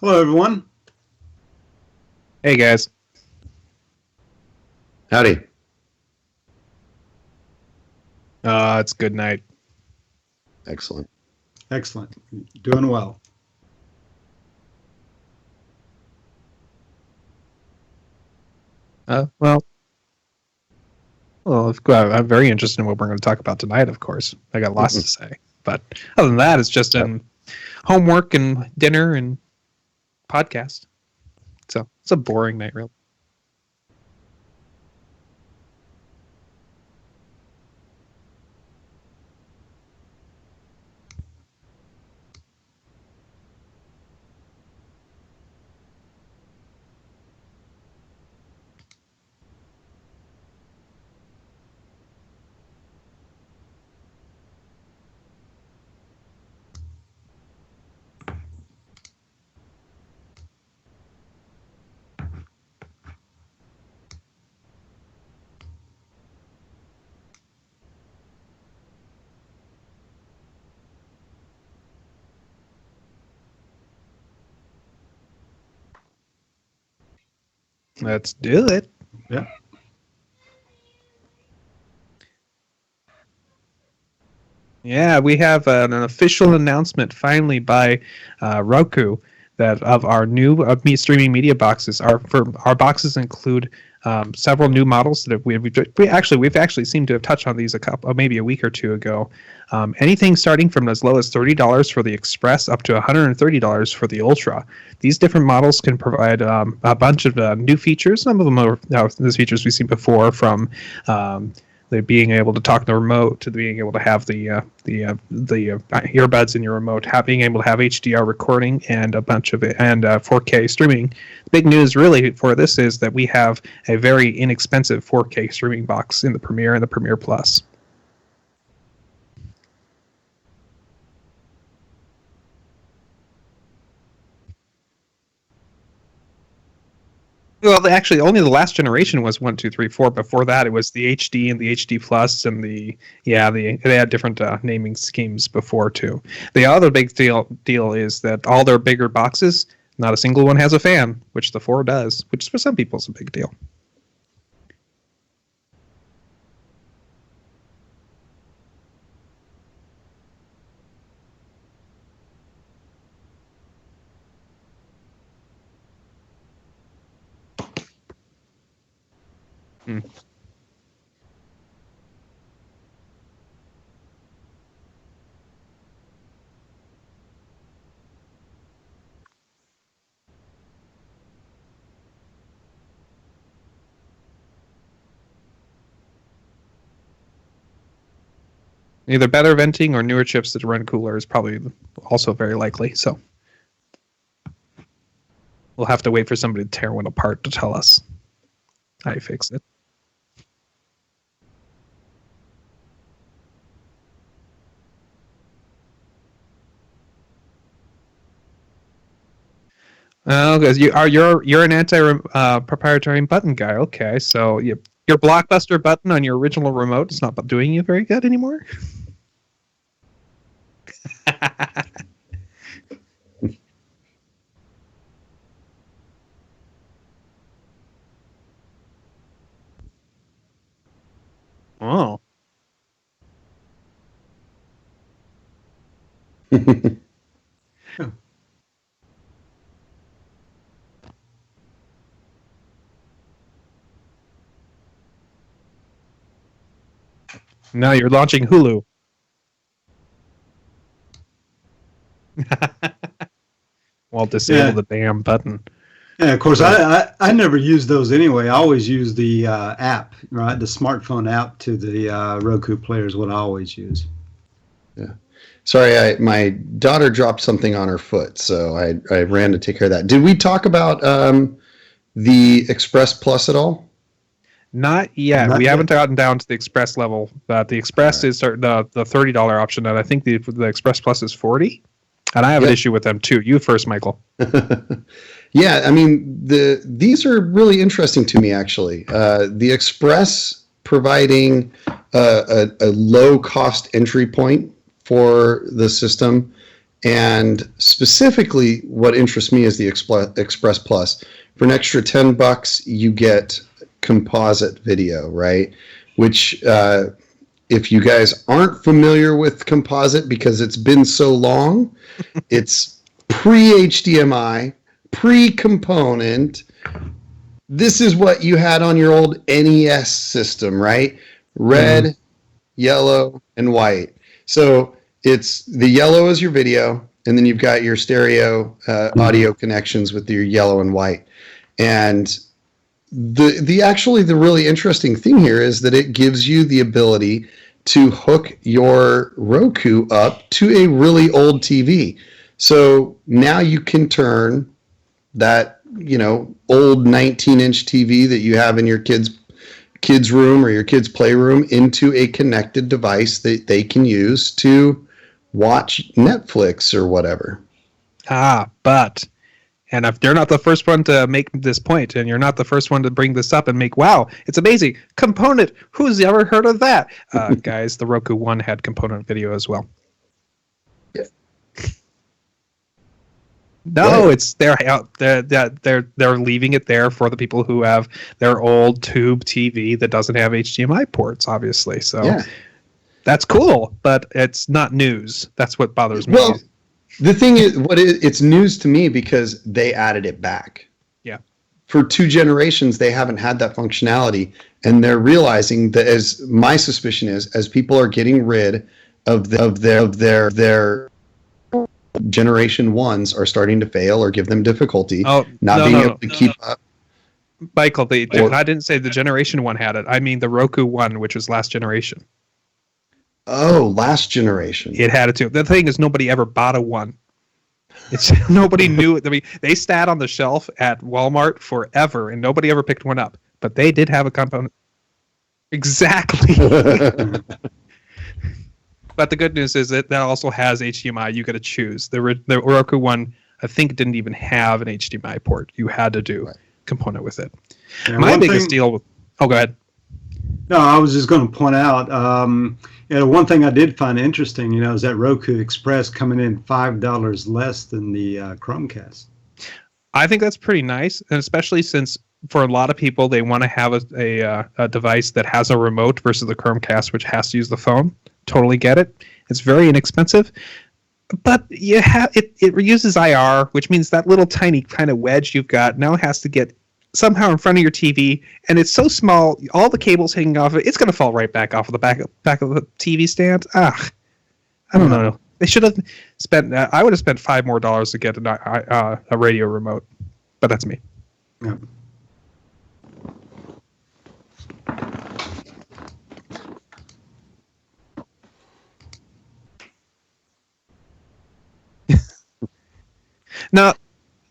Hello, everyone. Hey, guys. Howdy. It's good night. Excellent. Excellent. Doing well. Well, I'm very interested in what we're going to talk about tonight, of course. I got lots to say. But other than that, it's just homework and dinner and podcast. So it's a boring night, really. Let's do it. Yeah. Yeah, we have an official announcement finally by Roku that of our new streaming media boxes. Our boxes include several new models that we've actually seemed to have touched on these maybe a week or two ago. Anything starting from as low as $30 for the Express up to $130 for the Ultra. These different models can provide a bunch of new features. Some of them are those features we've seen before, from the being able to talk to the remote to being able to have the earbuds in your remote, being able to have HDR recording and a bunch of it, and 4K streaming. The big news really for this is that we have a very inexpensive 4K streaming box in the Premiere and the Premiere Plus. Well, actually, only the last generation was 1, 2, 3, 4. Before that, it was the HD and the HD Plus, and they had different naming schemes before too. The other big deal is that all their bigger boxes, not a single one has a fan, which the 4 does, which for some people is a big deal. Hmm. Either better venting or newer chips that run cooler is probably also very likely. So we'll have to wait for somebody to tear one apart to tell us how you fix it. Oh, because you're an anti-proprietary button guy. Okay, so your blockbuster button on your original remote is not doing you very good anymore. Oh, now you're launching Hulu. Well, disable the damn button. Yeah, of course, I never use those anyway. I always use the app, right? The smartphone app to the Roku player is what I always use. Yeah. Sorry, my daughter dropped something on her foot, so I ran to take care of that. Did we talk about the Express Plus at all? Not yet. We haven't gotten down to the Express level. But the Express is the $30 option, and I think the Express Plus is $40. And I have an issue with them too. You first, Michael. Yeah, I mean these are really interesting to me actually. The Express providing a low cost entry point for the system, And specifically, what interests me is the Express Plus. For an extra $10, you get composite video, right? Which, if you guys aren't familiar with composite because it's been so long, it's pre-HDMI, pre-component. This is what you had on your old NES system, right? Red, yellow, and white. So it's the yellow is your video, and then you've got your stereo audio connections with your yellow and white. And the really interesting thing here is that it gives you the ability to hook your Roku up to a really old TV. So now you can turn that, old 19-inch TV that you have in your kids' room or your kids' playroom into a connected device that they can use to watch Netflix or whatever. And if they're not the first one to make this point, and you're not the first one to bring this up and make, wow, it's amazing. Component. Who's ever heard of that? Guys, the Roku One had component video as well. Yeah. No, it's they're leaving it there for the people who have their old tube TV that doesn't have HDMI ports, obviously. So yeah. That's cool, but it's not news. That's what bothers me. Well, the thing is, it's news to me because they added it back. Yeah. For 2 generations, they haven't had that functionality, and they're realizing that, as my suspicion is, as people are getting rid of their generation ones are starting to fail or give them difficulty, being able to keep up. Michael, I didn't say the generation one had it. I mean the Roku One, which was last generation. Oh, last generation. It had it too. The thing is, nobody ever bought a one. Nobody knew it. I mean, they sat on the shelf at Walmart forever, and nobody ever picked one up. But they did have a component. Exactly. But the good news is that also has HDMI. You got to choose. The Roku One, I think, didn't even have an HDMI port. You had to do component with it. Yeah, my biggest deal with... Oh, go ahead. No, I was just going to point out, one thing I did find interesting, is that Roku Express coming in $5 less than the Chromecast. I think that's pretty nice, and especially since for a lot of people, they want to have a device that has a remote versus the Chromecast, which has to use the phone. Totally get it. It's very inexpensive, but it uses IR, which means that little tiny kind of wedge you've got now has to get somehow in front of your TV, and it's so small, all the cables hanging off it, it's going to fall right back off of the back of the TV stand. I don't know. They should have spent. I would have spent $5 more to get a radio remote, but that's me. Yeah. Now,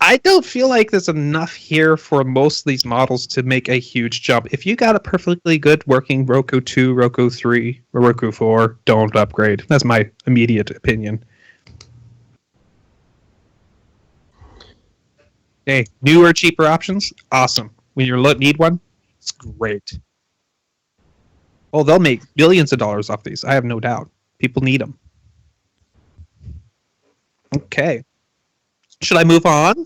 I don't feel like there's enough here for most of these models to make a huge jump. If you got a perfectly good working Roku 2, Roku 3, or Roku 4, don't upgrade. That's my immediate opinion. Hey, newer, cheaper options, awesome. When you need one, it's great. Oh, they'll make billions of dollars off these. I have no doubt. People need them. Okay. Should I move on?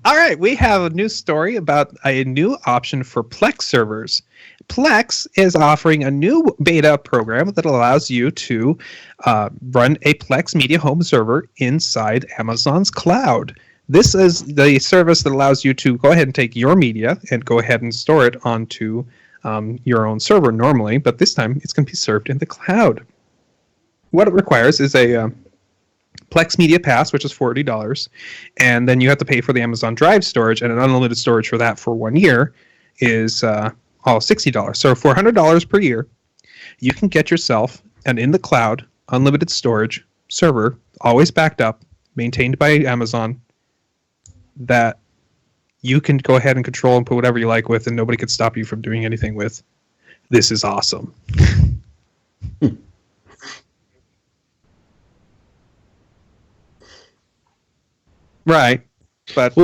All right, we have a new story about a new option for Plex servers. Plex is offering a new beta program that allows you to run a Plex Media Home server inside Amazon's cloud. This is the service that allows you to go ahead and take your media and go ahead and store it onto your own server normally, but this time it's going to be served in the cloud. What it requires is a Plex Media Pass, which is $40, and then you have to pay for the Amazon Drive storage, and an unlimited storage for that for 1 year is $60. So for $100 per year, you can get yourself an in the cloud unlimited storage server, always backed up, maintained by Amazon, that you can go ahead and control and put whatever you like with, and nobody can stop you from doing anything with. This is awesome. Right, but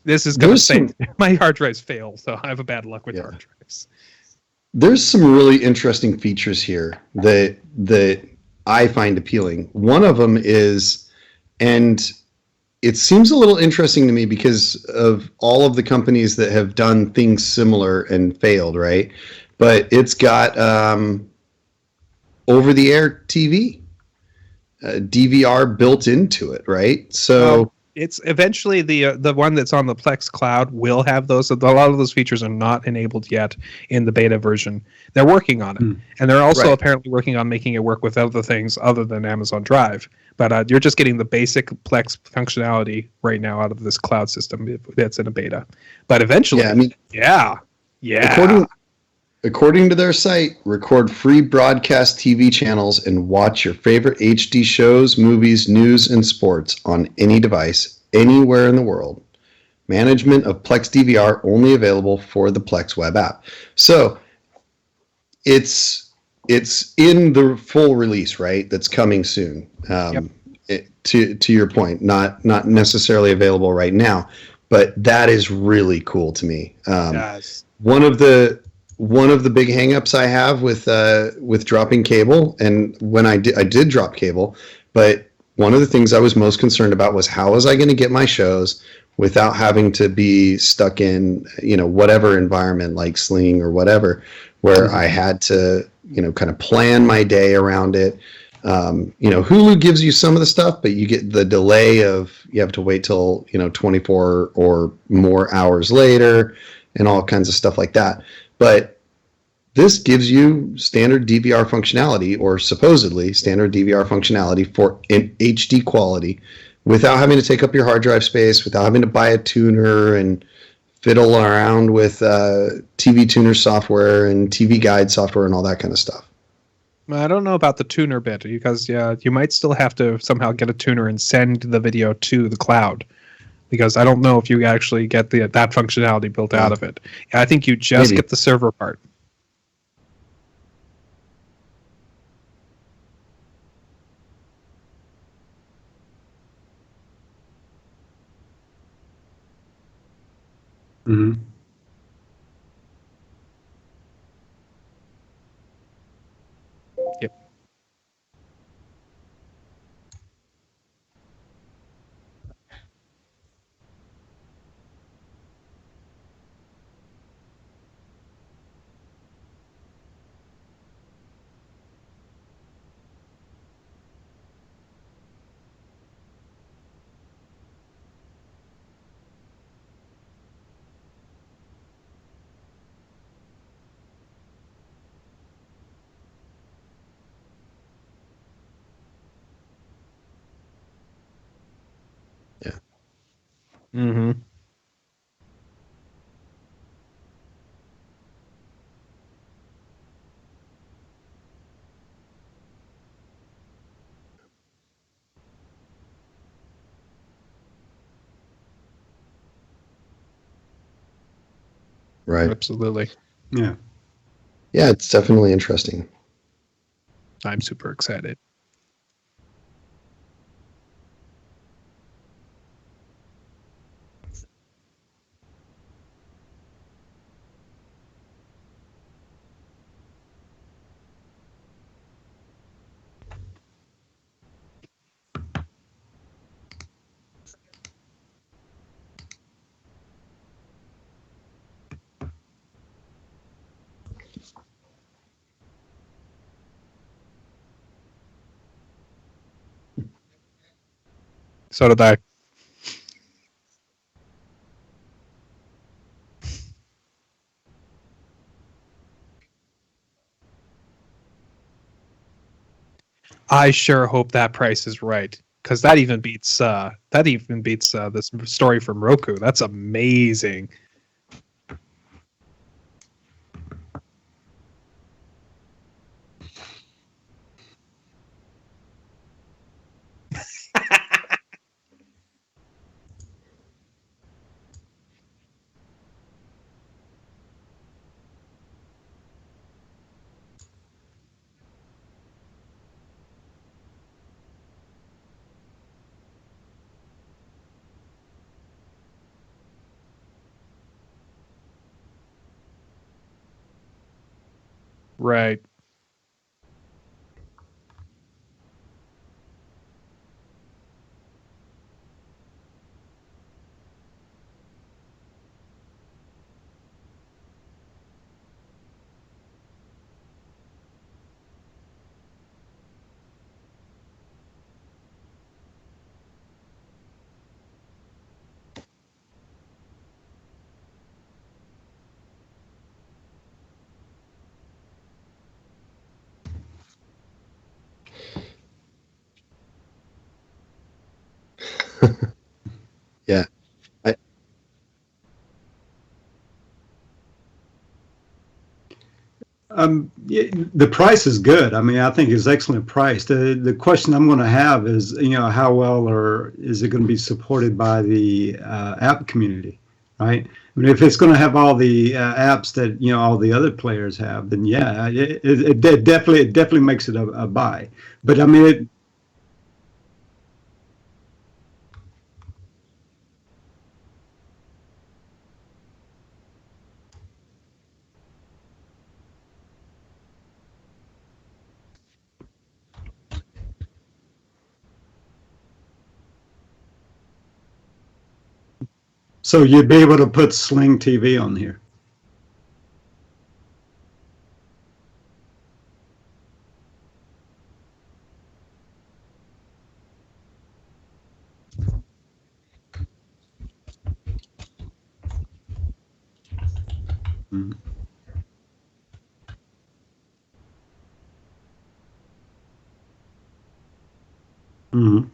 this is going to say my hard drives fail, so I have a bad luck with hard drives. there's some really interesting features here that I find appealing. One of them is, and it seems a little interesting to me because of all of the companies that have done things similar and failed, right? But it's got over-the-air TV, DVR built into it, right? So It's eventually the one that's on the Plex Cloud will have those. A lot of those features are not enabled yet in the beta version. They're working on it, and they're also Right. apparently working on making it work with other things other than Amazon Drive. But you're just getting the basic Plex functionality right now out of this cloud system that's in a beta. But eventually, yeah, I mean, yeah. according to their site, record free broadcast TV channels and watch your favorite HD shows, movies, news, and sports on any device, anywhere in the world. Management of Plex DVR only available for the Plex web app. So it's in the full release, right? That's coming soon. Yep. To your point, not necessarily available right now, but that is really cool to me. Yes. One of the big hangups I have with dropping cable, and when I did drop cable, but one of the things I was most concerned about was how was I going to get my shows without having to be stuck in whatever environment like Sling or whatever, where I had to kind of plan my day around it. Hulu gives you some of the stuff, but you get the delay of you have to wait till 24 or more hours later and all kinds of stuff like that. But this gives you standard DVR functionality, or supposedly standard DVR functionality for HD quality without having to take up your hard drive space, without having to buy a tuner and fiddle around with TV tuner software and TV guide software and all that kind of stuff. I don't know about the tuner bit because you might still have to somehow get a tuner and send the video to the cloud. Because I don't know if you actually get that functionality built out of it. I think you just get the server part. Mm-hmm. Yep. Yeah. Mm-hmm. Right. Absolutely. Yeah. Yeah, it's definitely interesting. I'm super excited. So did I. I sure hope that price is right. Because that even beats this story from Roku. That's amazing. Right. Yeah. I, Yeah, the price is good. I mean, I think it's excellent price. The question I'm going to have is, how well or is it going to be supported by the app community, right? I mean, if it's going to have all the apps that all the other players have, then yeah, it definitely makes it a buy. But I mean, so you'd be able to put Sling TV on here. Mm-hmm. Mm-hmm.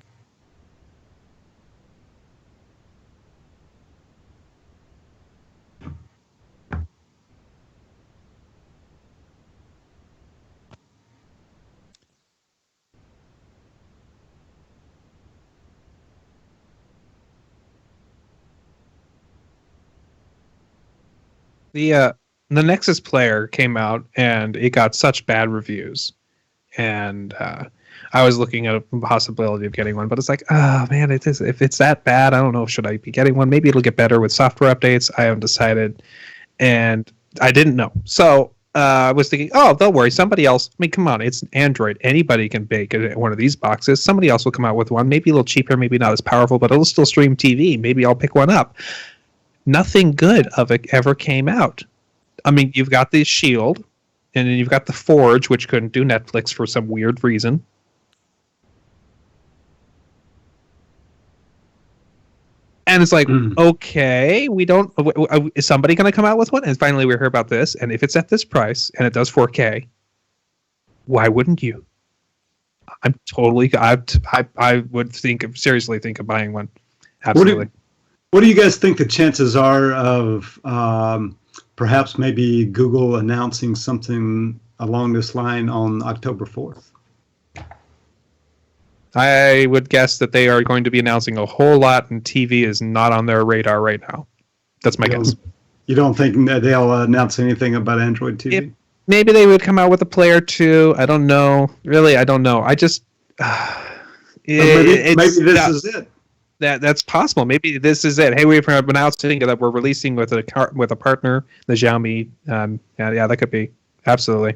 The uh the Nexus player came out and it got such bad reviews. And I was looking at a possibility of getting one, but it's like, oh man, it is. If it's that bad, I don't know. Should I be getting one? Maybe it'll get better with software updates. I haven't decided, and I didn't know. So I was thinking, oh, don't worry, somebody else. I mean, come on, it's Android. Anybody can bake one of these boxes. Somebody else will come out with one. Maybe a little cheaper, maybe not as powerful, but it'll still stream TV. Maybe I'll pick one up. Nothing good of it ever came out. I mean, you've got the Shield, and then you've got the Forge, which couldn't do Netflix for some weird reason. And it's like, Mm-hmm. okay, we don't. Is somebody going to come out with one? And finally, we heard about this. And if it's at this price and it does 4K, why wouldn't you? I'm totally. I would seriously think of buying one. What Absolutely. do What do you guys think the chances are of perhaps maybe Google announcing something along this line on October 4th? I would guess that they are going to be announcing a whole lot, and TV is not on their radar right now. That's my You guess. don't, you don't think that they'll announce anything about Android If TV? maybe they would come out with a Player 2. I don't know. Really, I don't know. I just But maybe it's this is it. that's possible. Maybe this is it. Hey, we've announcing that we're releasing with a partner, the Xiaomi. Yeah, that could be absolutely.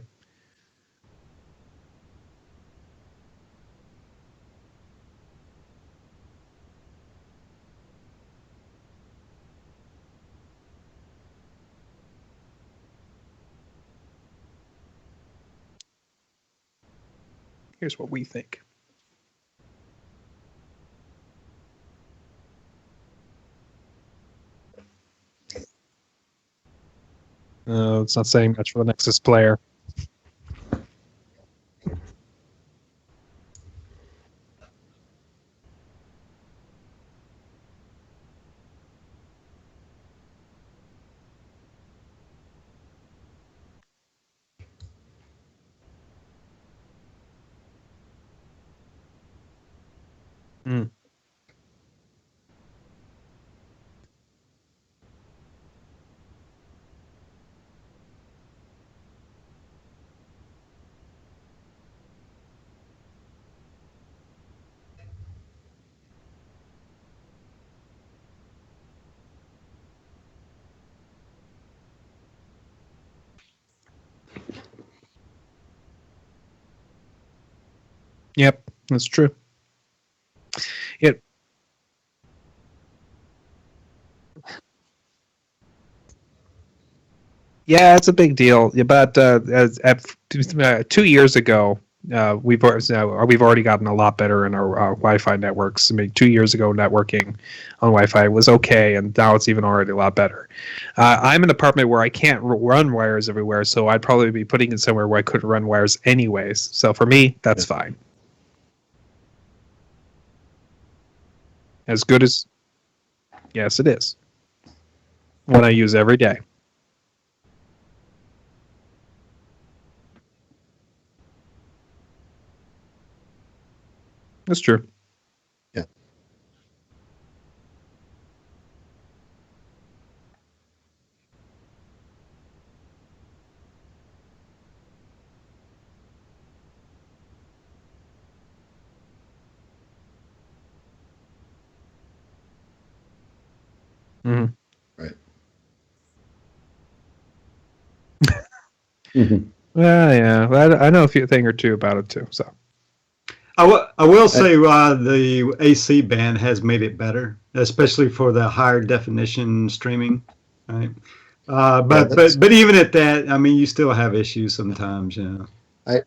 Here's what we think. It's not saying much for the Nexus player. Mm. Yep, that's true. It Yeah, it's a big deal. Yeah, but at 2 years ago, we've already gotten a lot better in our Wi-Fi networks. I mean, 2 years ago, networking on Wi-Fi was okay, and now it's even already a lot better. I'm in an apartment where I can't run wires everywhere, so I'd probably be putting it somewhere where I couldn't run wires anyways. So for me, that's fine. As good as Yes, it is. One I use every day. That's true. Yeah. Hmm. Right. Hmm. Well, yeah, I know a thing or two about it too. So I will say the AC band has made it better, especially for the higher definition streaming. Right. Yeah, But even at that, I mean, you still have issues sometimes. You know. I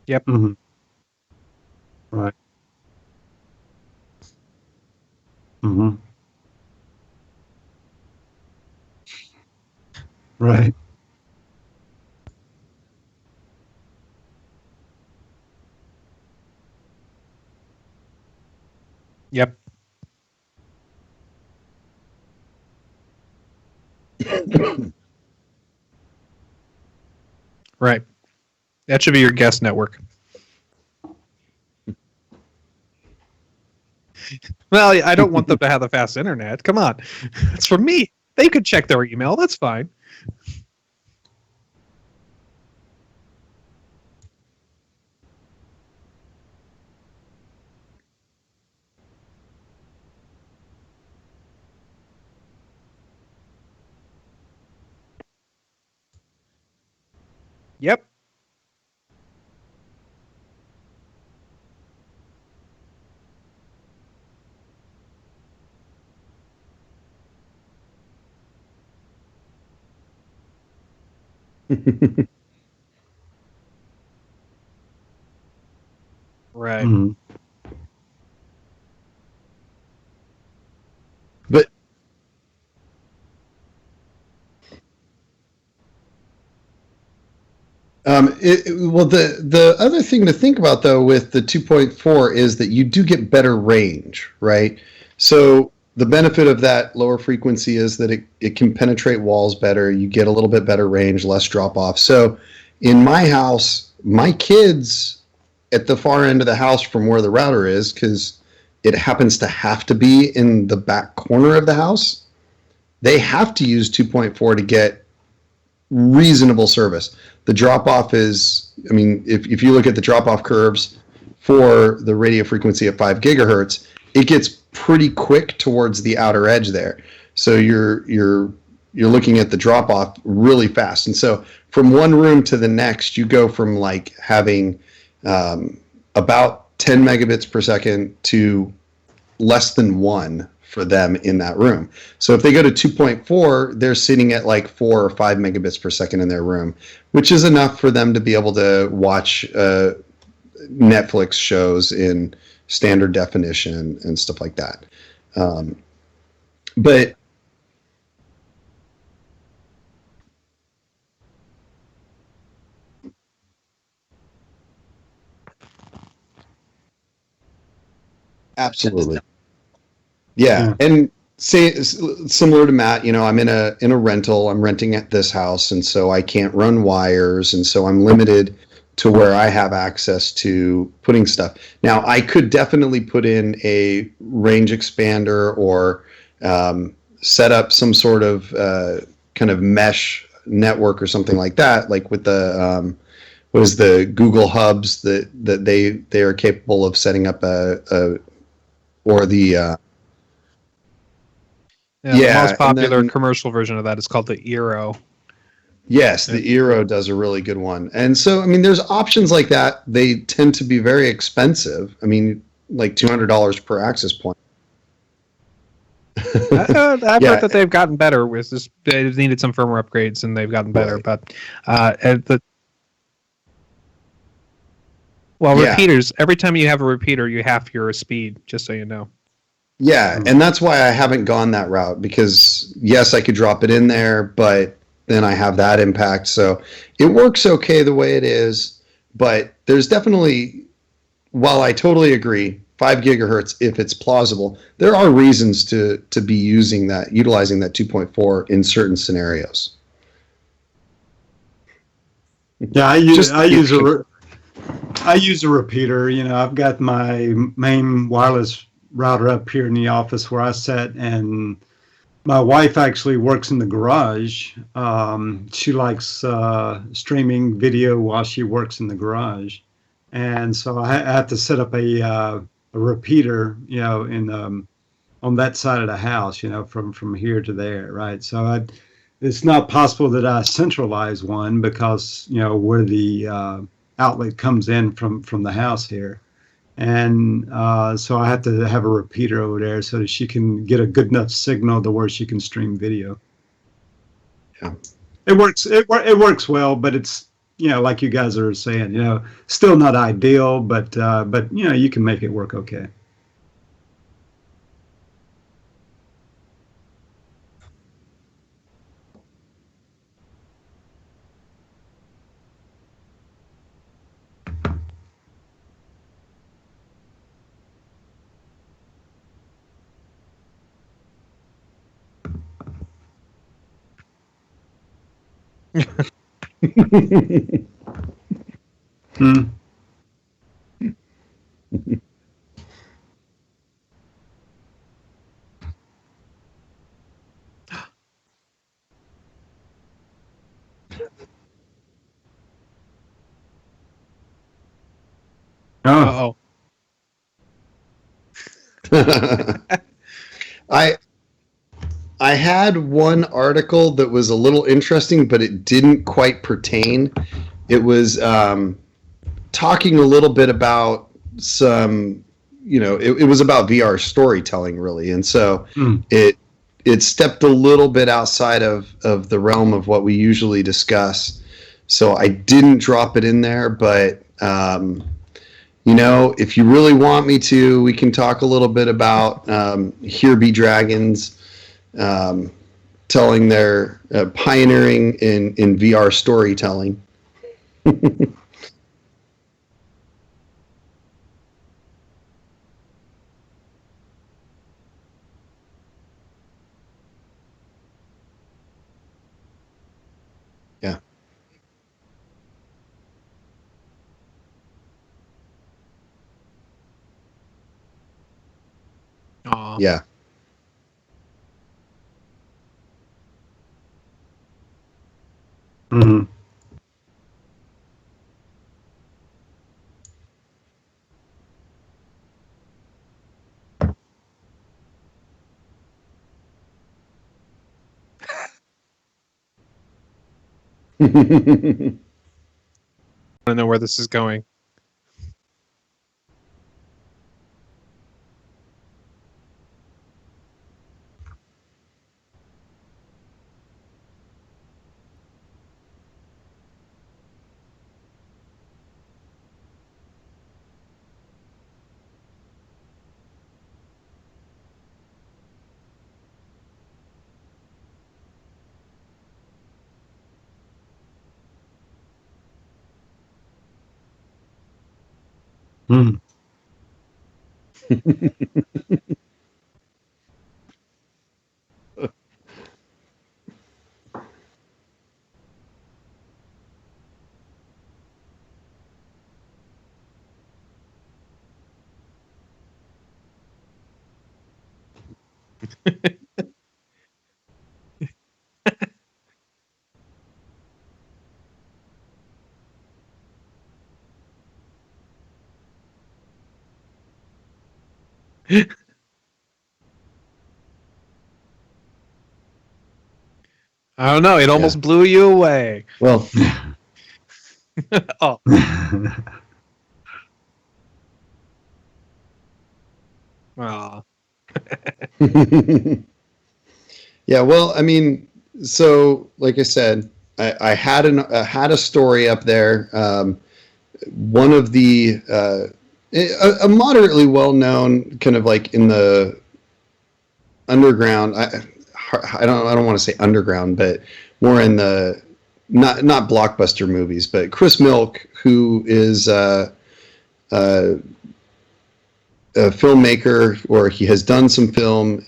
yep. Hmm. Right. Hmm. Right. Yep. Right. That should be your guest network. Well, I don't want them to have the fast internet. Come on. It's for me. They could check their email. That's fine. Yep. Right. Hmm. but well, the other thing to think about though with the 2.4 is that you do get better range, right? So the benefit of that lower frequency is that it can penetrate walls better. You get a little bit better range, less drop off. So in my house, my kids at the far end of the house from where the router is, because it happens to have to be in the back corner of the house, they have to use 2.4 to get reasonable service. The drop off is, I mean, if you look at the drop off curves for the radio frequency at 5 gigahertz, it gets pretty quick towards the outer edge there. So you're looking at the drop off really fast. And so from one room to the next, you go from like having about 10 megabits per second to less than 1 for them in that room. So if they go to 2.4, they're sitting at like 4 or 5 megabits per second in their room, which is enough for them to be able to watch Netflix shows in standard definition and stuff like that. But absolutely. Yeah, Yeah. and say similar to Matt, you know, I'm in a rental. I'm renting at this house, and so I can't run wires, and so I'm limited to where I have access to putting stuff. Now, I could definitely put in a range expander or set up some sort of kind of mesh network or something like that, like with the what is the Google hubs that they are capable of setting up or the Yeah, the yeah, most and popular then commercial version of that is called the Eero. yes, the Eero does a really good one. And so I mean there's options like that. They tend to be very expensive. I mean like $200 per access point. I've heard Yeah, that they've gotten better with this. They've needed some firmware upgrades and they've gotten better. right. But at the well, Yeah. repeaters. Every time you have a repeater, you half your speed. Just so you know. Yeah, and that's why I haven't gone that route because yes, I could drop it in there, but then I have that impact. So it works okay the way it is, but there's definitely, while I totally agree, 5 gigahertz if it's plausible, there are reasons to be utilizing that 2.4 in certain scenarios. Yeah, Just I use a repeater. You know, I've got my main wireless router up here in the office where I sit, and my wife actually works in the garage. She likes streaming video while she works in the garage, and so I have to set up a repeater, you know, in on that side of the house, you know, from here to there, right? So it's not possible that I centralize one because you know where the outlet comes in from the house here, and so I have to have a repeater over there so that she can get a good enough signal to where she can stream video. yeah. It works. It works well, but it's you know like you guys are saying, you know, still not ideal, but you know you can make it work okay. Hmm. Oh, Uh I I had one article that was a little interesting, but it didn't quite pertain. It was talking a little bit about some, it was about VR storytelling really, and so mm. it it stepped a little bit outside of the realm of what we usually discuss. So I didn't drop it in there, but if you really want me to, we can talk a little bit about Here Be Dragons, um, telling their pioneering in VR storytelling. Yeah. oh. Yeah. Hmm. I don't know where this is going. Mm. I don't know. It almost blew you away. Well, Oh, aw. yeah. Well, I mean, so like I said, I had had a story up there. One of the a moderately well known kind of like in the underground. I don't want to say underground, but more in the not blockbuster movies. But Chris Milk, who is a filmmaker, or he has done some film,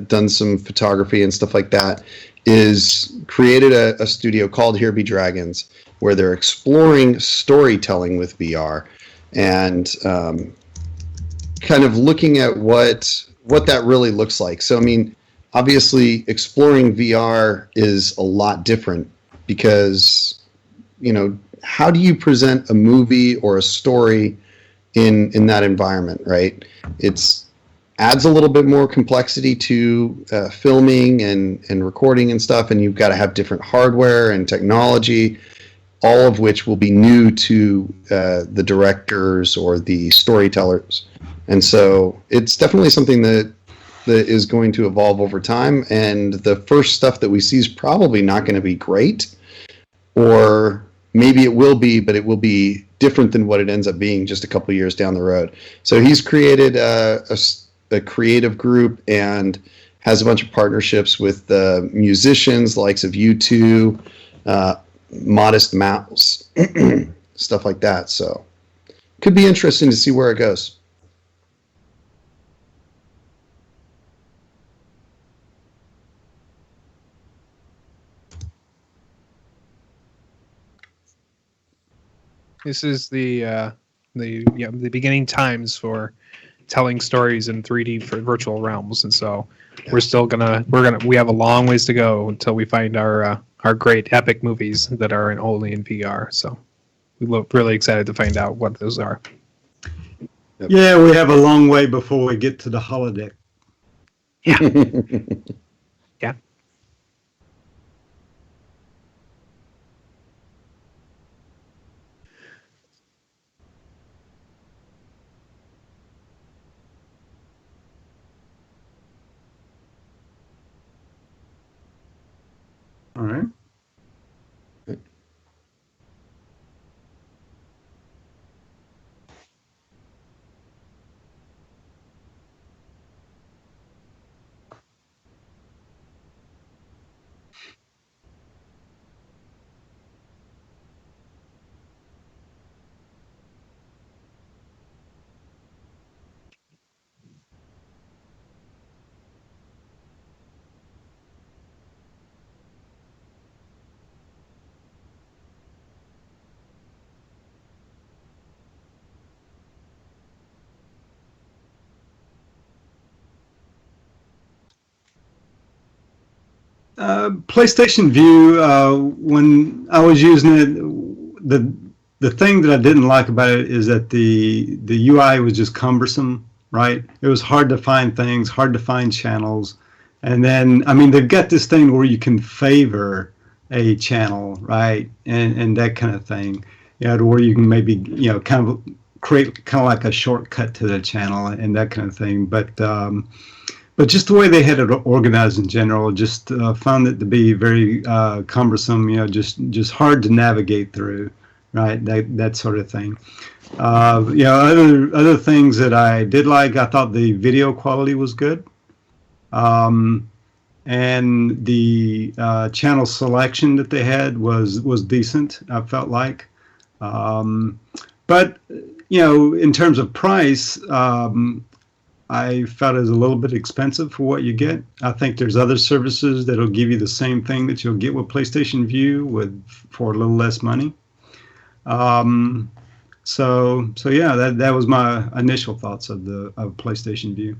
done some photography and stuff like that, is created a studio called Here Be Dragons, where they're exploring storytelling with VR and kind of looking at what that really looks like. So, I mean, obviously, exploring VR is a lot different because, how do you present a movie or a story in that environment, right? It's adds a little bit more complexity to filming and recording and stuff, and you've got to have different hardware and technology, all of which will be new to the directors or the storytellers. And so it's definitely something that is going to evolve over time, and the first stuff that we see is probably not going to be great, or maybe it will be, but it will be different than what it ends up being just a couple years down the road. So he's created a creative group and has a bunch of partnerships with musicians, the likes of U2, Modest Mouse, stuff like that. So could be interesting to see where it goes. This is the beginning times for telling stories in 3D for virtual realms, and so we have a long ways to go until we find our great epic movies that are only in VR. So we look really excited to find out what those are. Yeah, we have a long way before we get to the holodeck. Yeah. Yeah. All right. PlayStation Vue, when I was using it, the thing that I didn't like about it is that the UI was just cumbersome, right? It was hard to find things, hard to find channels. And then, I mean, they've got this thing where you can favor a channel, right? And that kind of thing, to where you can maybe, kind of create kind of like a shortcut to the channel and that kind of thing. But just the way they had it organized in general, just found it to be very cumbersome. Just hard to navigate through, right? That sort of thing. Other things that I did like, I thought the video quality was good, and the channel selection that they had was decent. I felt like, but in terms of price. I felt it was a little bit expensive for what you get. I think there's other services that'll give you the same thing that you'll get with PlayStation Vue for a little less money. So yeah, that was my initial thoughts of PlayStation Vue.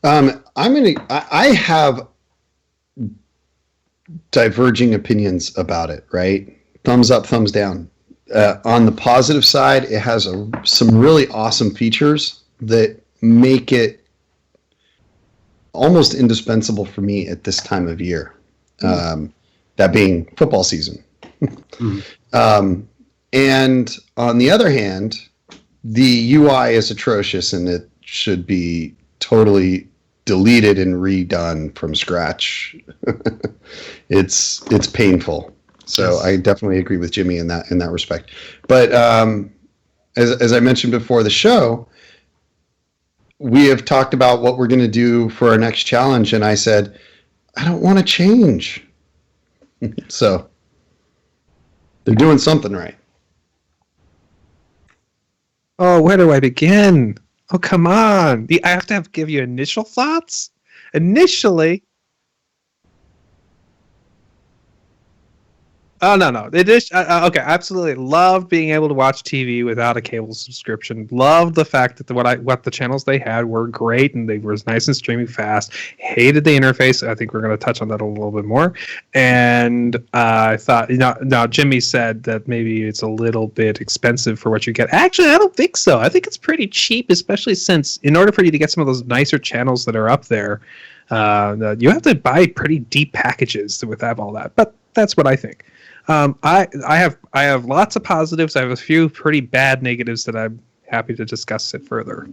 I have diverging opinions about it, right? Thumbs up, thumbs down. on the positive side, it has some really awesome features that make it almost indispensable for me at this time of year. That being football season. And on the other hand, the UI is atrocious and it should be totally deleted and redone from scratch. It's painful. So yes. I definitely agree with Jimmy in that respect. But as I mentioned before the show, we have talked about what we're going to do for our next challenge, and I said, I don't want to change. So they're doing something right. Oh, where do I begin? Oh, come on. I have to give you initial thoughts? Initially. Oh, no. It is, okay, absolutely. Loved being able to watch TV without a cable subscription. Loved the fact that what the channels they had were great and they were nice and streaming fast. Hated the interface. I think we're going to touch on that a little bit more. And I thought, now Jimmy said that maybe it's a little bit expensive for what you get. Actually, I don't think so. I think it's pretty cheap, especially since in order for you to get some of those nicer channels that are up there, you have to buy pretty deep packages with all that. But that's what I think. I have lots of positives. I have a few pretty bad negatives that I'm happy to discuss it further.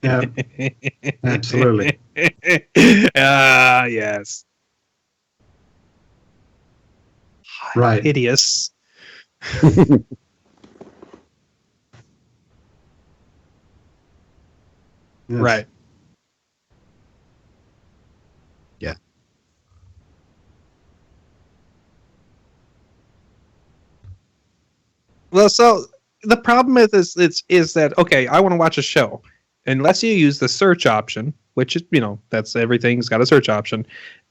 Yeah, absolutely. Yes. Right. Hideous. Yes. Right. Yeah. Well, so the problem is that okay, I want to watch a show. Unless you use the search option, which is that's everything's got a search option.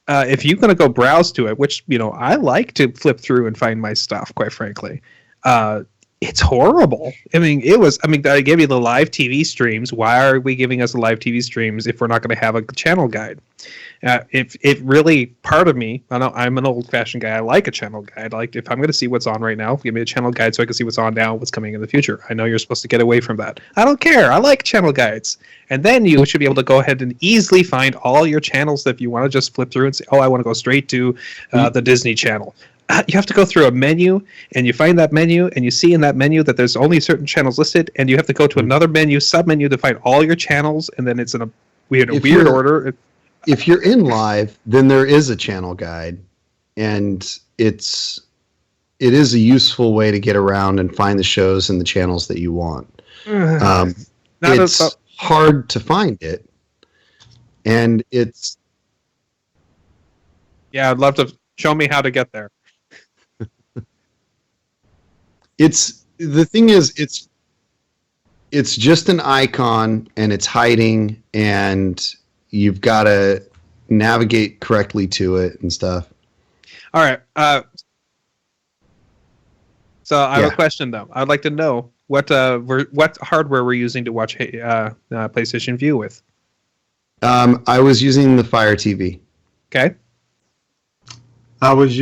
If you're going to go browse to it, which I like to flip through and find my stuff, quite frankly, it's horrible. I mean, I gave you the live TV streams. Why are we giving us the live TV streams if we're not going to have a channel guide? If it really, part of me, I know I'm an old-fashioned guy. I like a channel guide. Like if I'm going to see what's on right now, give me a channel guide so I can see what's on now, what's coming in the future. I know you're supposed to get away from that. I don't care. I like channel guides. And then you should be able to go ahead and easily find all your channels that if you want to just flip through and say, oh, I want to go straight to the Disney Channel. You have to go through a menu, and you find that menu, and you see in that menu that there's only certain channels listed, and you have to go to another menu, sub-menu, to find all your channels, and then it's in a weird order. If you're in live, then there is a channel guide, and it is a useful way to get around and find the shows and the channels that you want. It's hard to find it, and it's... Yeah, I'd love to show me how to get there. The thing is, it's just an icon, and it's hiding, and you've got to navigate correctly to it and stuff. All right. So I have a question, though. I'd like to know what hardware we're using to watch PlayStation Vue with. I was using the Fire TV. Okay. I was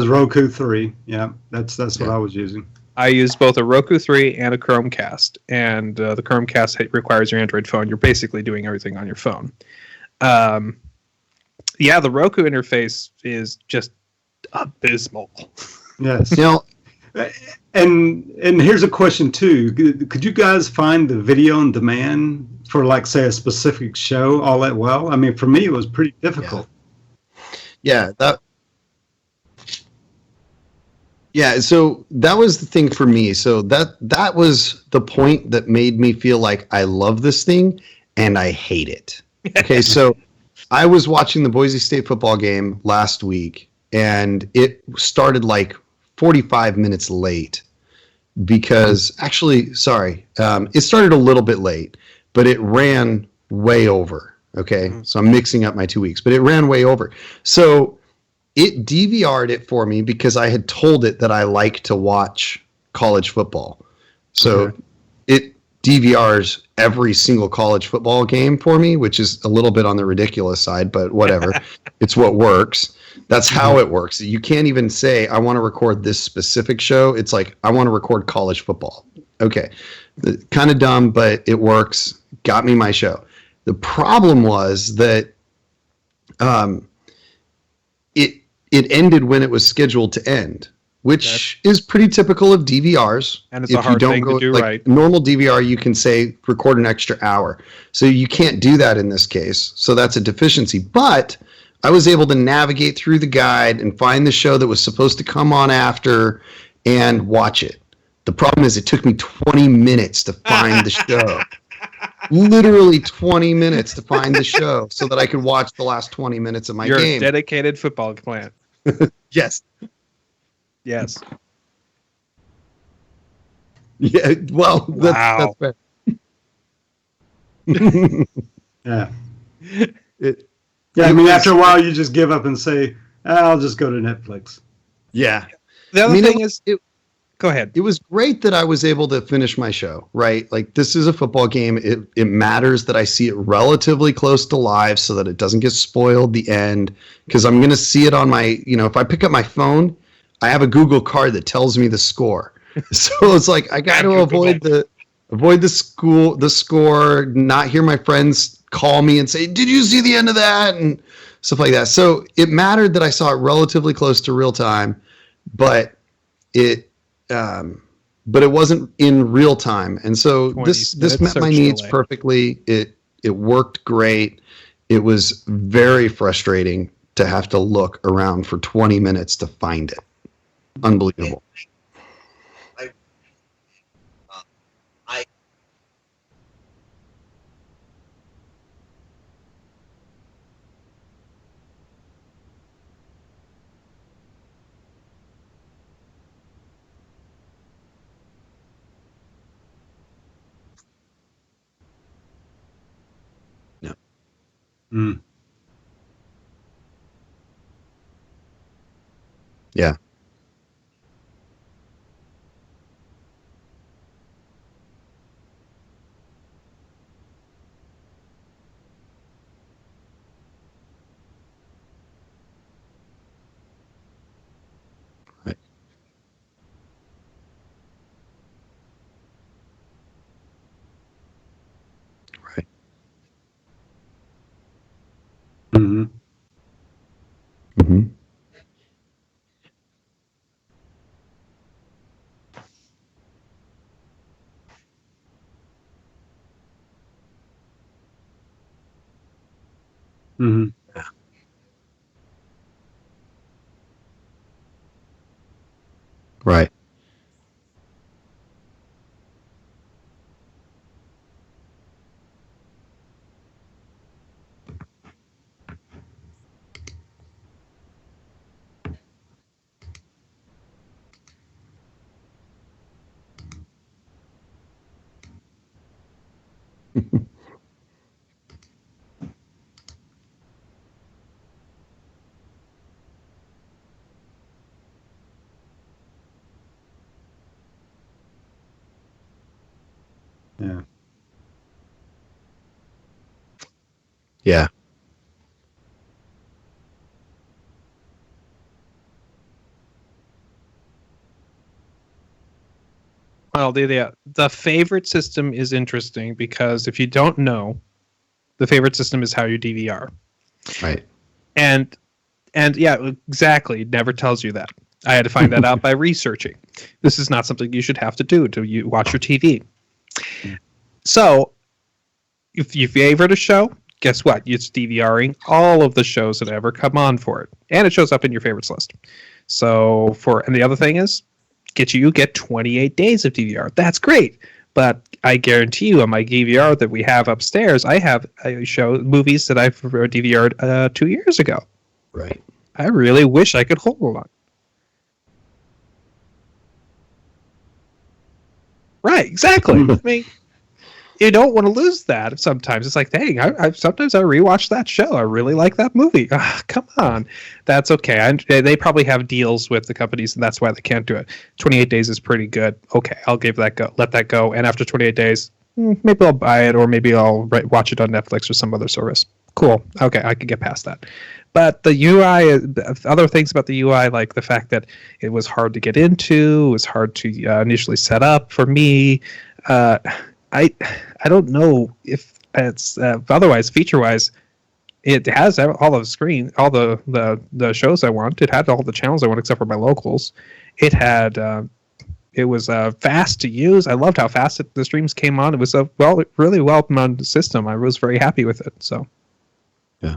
Roku 3. Yeah, that's what I was using. I use both a Roku 3 and a Chromecast, and the Chromecast requires your Android phone. You're basically doing everything on your phone. The Roku interface is just abysmal. Yes. And here's a question too. Could you guys find the video on demand for, like, say, a specific show all that well? I mean, for me, it was pretty difficult. Yeah, so that was the thing for me. So that was the point that made me feel like I love this thing and I hate it. Okay, so I was watching the Boise State football game last week, and it started like 45 minutes late because actually, sorry, it started a little bit late, but it ran way over. Okay, so I'm mixing up my 2 weeks, but it ran way over. So it DVR'd it for me because I had told it that I like to watch college football. So it DVRs every single college football game for me, which is a little bit on the ridiculous side, but whatever. It's what works. That's how it works. You can't even say, I want to record this specific show. It's like, I want to record college football. Okay. Kind of dumb, but it works. Got me my show. The problem was that it ended when it was scheduled to end, which is pretty typical of DVRs. And it's a hard thing to do right. Normal DVR, you can say record an extra hour. So you can't do that in this case. So that's a deficiency. But I was able to navigate through the guide and find the show that was supposed to come on after and watch it. The problem is it took me 20 minutes to find the show. Literally 20 minutes to find the show so that I could watch the last 20 minutes of my game. You're a dedicated football plant. Yes. Yes. Yeah, well, Wow. that's fair. Yeah. I mean, after a while, you just give up and say, I'll just go to Netflix. Yeah. The other thing is, go ahead. It was great that I was able to finish my show, right? Like, this is a football game. It matters that I see it relatively close to live so that it doesn't get spoiled the end, because I'm going to see it on my, if I pick up my phone, I have a Google card that tells me the score. So it's like, I got to avoid the score, not hear my friends call me and say, did you see the end of that? And stuff like that. So it mattered that I saw it relatively close to real time, but it wasn't in real time. And so this met my needs perfectly. It worked great. It was very frustrating to have to look around for 20 minutes to find it. Unbelievable. Mm. Yeah. Right. Right. Mm-hmm. Mm-hmm. Mm-hmm. Right. Yeah. Yeah. Well, the favorite system is interesting because if you don't know, the favorite system is how you DVR. Right. And yeah, exactly. It never tells you that. I had to find that out by researching. This is not something you should have to do to watch your TV. So, if you favorite a show, guess what? It's DVRing all of the shows that ever come on for it, and it shows up in your favorites list. So and the other thing is, you get 28 days of DVR. That's great. But I guarantee you, on my DVR that we have upstairs, I show movies that I've DVR'd 2 years ago. Right. I really wish I could hold on. Right, exactly. I mean, you don't want to lose that sometimes. It's like, dang, sometimes I rewatch that show. I really like that movie. Come on. That's okay. They probably have deals with the companies, and that's why they can't do it. 28 days is pretty good. Okay, I'll give that go. Let that go. And after 28 days, maybe I'll buy it, or maybe I'll watch it on Netflix or some other service. Cool. Okay, I can get past that. But the UI, other things about the UI, like the fact that it was hard to get into, it was hard to initially set up for me. I don't know if it's otherwise feature wise. It has all the screen, all the shows I want. It had all the channels I want except for my locals. It had it was fast to use. I loved how fast the streams came on. It was a really well run system. I was very happy with it. So yeah.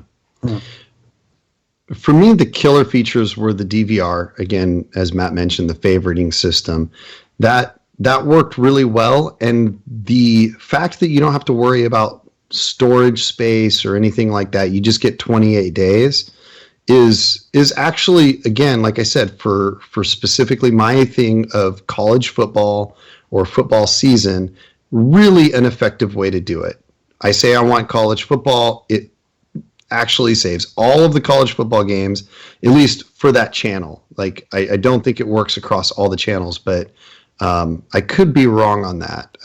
For me, the killer features were the DVR. Again, as Matt mentioned, the favoriting system. That worked really well, and the fact that you don't have to worry about storage space or anything like that, you just get 28 days, is actually, again, like I said, for specifically my thing of college football or football season, really an effective way to do it. I say I want college football, it actually saves all of the college football games, at least for that channel. Like, I don't think it works across all the channels, but I could be wrong on that.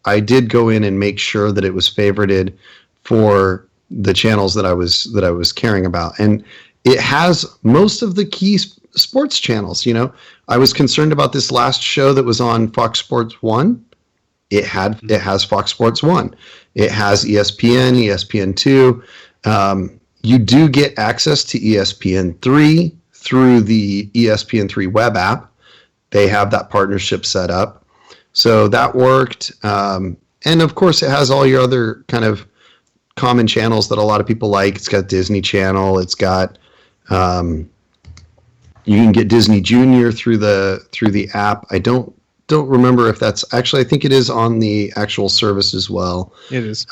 I did go in and make sure that it was favorited for the channels that I was caring about, and it has most of the key sports channels. You know, I was concerned about this last show that was on Fox Sports 1. It has Fox Sports 1. It has ESPN, ESPN2. You do get access to ESPN3 through the ESPN3 web app. They have that partnership set up. So that worked. And of course, it has all your other kind of common channels that a lot of people like. It's got Disney Channel. It's got, you can get Disney Junior through the app. I don't remember if that's actually, I think it is on the actual service as well. it is.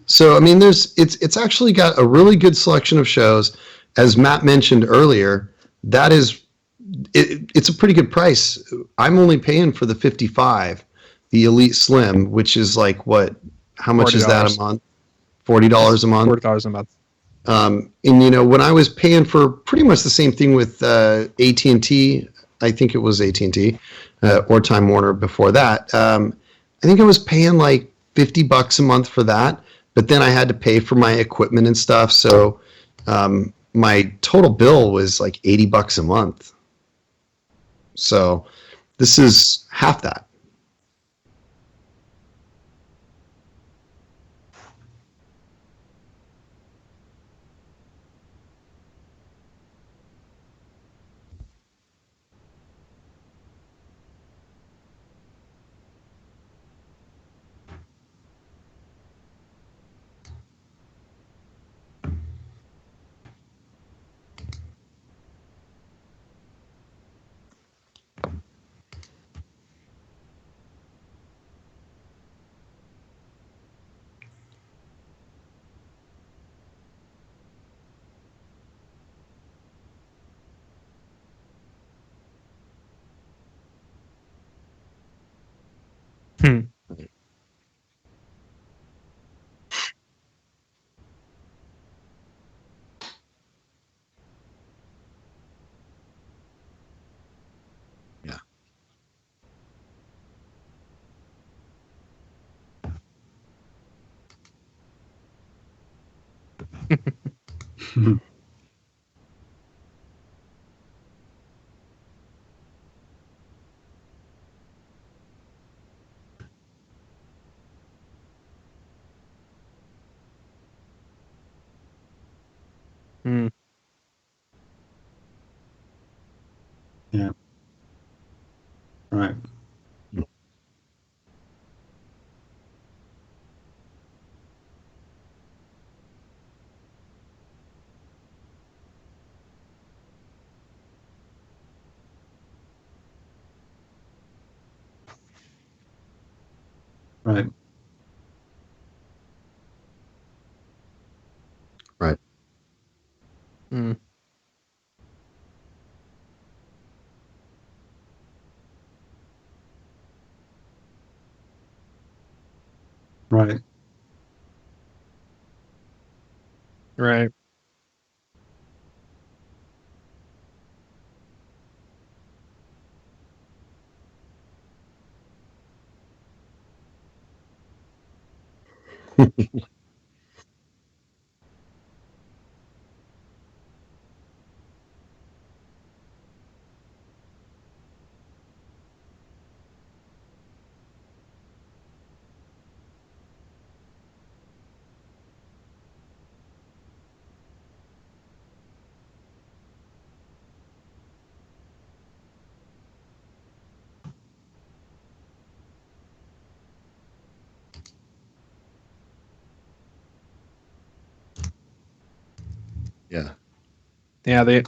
So, I mean, it's actually got a really good selection of shows. As Matt mentioned earlier, that is, it's a pretty good price. I'm only paying for the 55, the Elite Slim, which is like what? How much is that a month? $40 a month. $40 a month. And you know, when I was paying for pretty much the same thing with AT&T, I think it was AT&T or Time Warner before that. I think I was paying like $50 a month for that, but then I had to pay for my equipment and stuff. So my total bill was like $80 a month. So this is half that. Hmm. Yeah. Hmm. Yeah. Right. Right. Right. Mm. Right. Right. Yeah. Yeah, they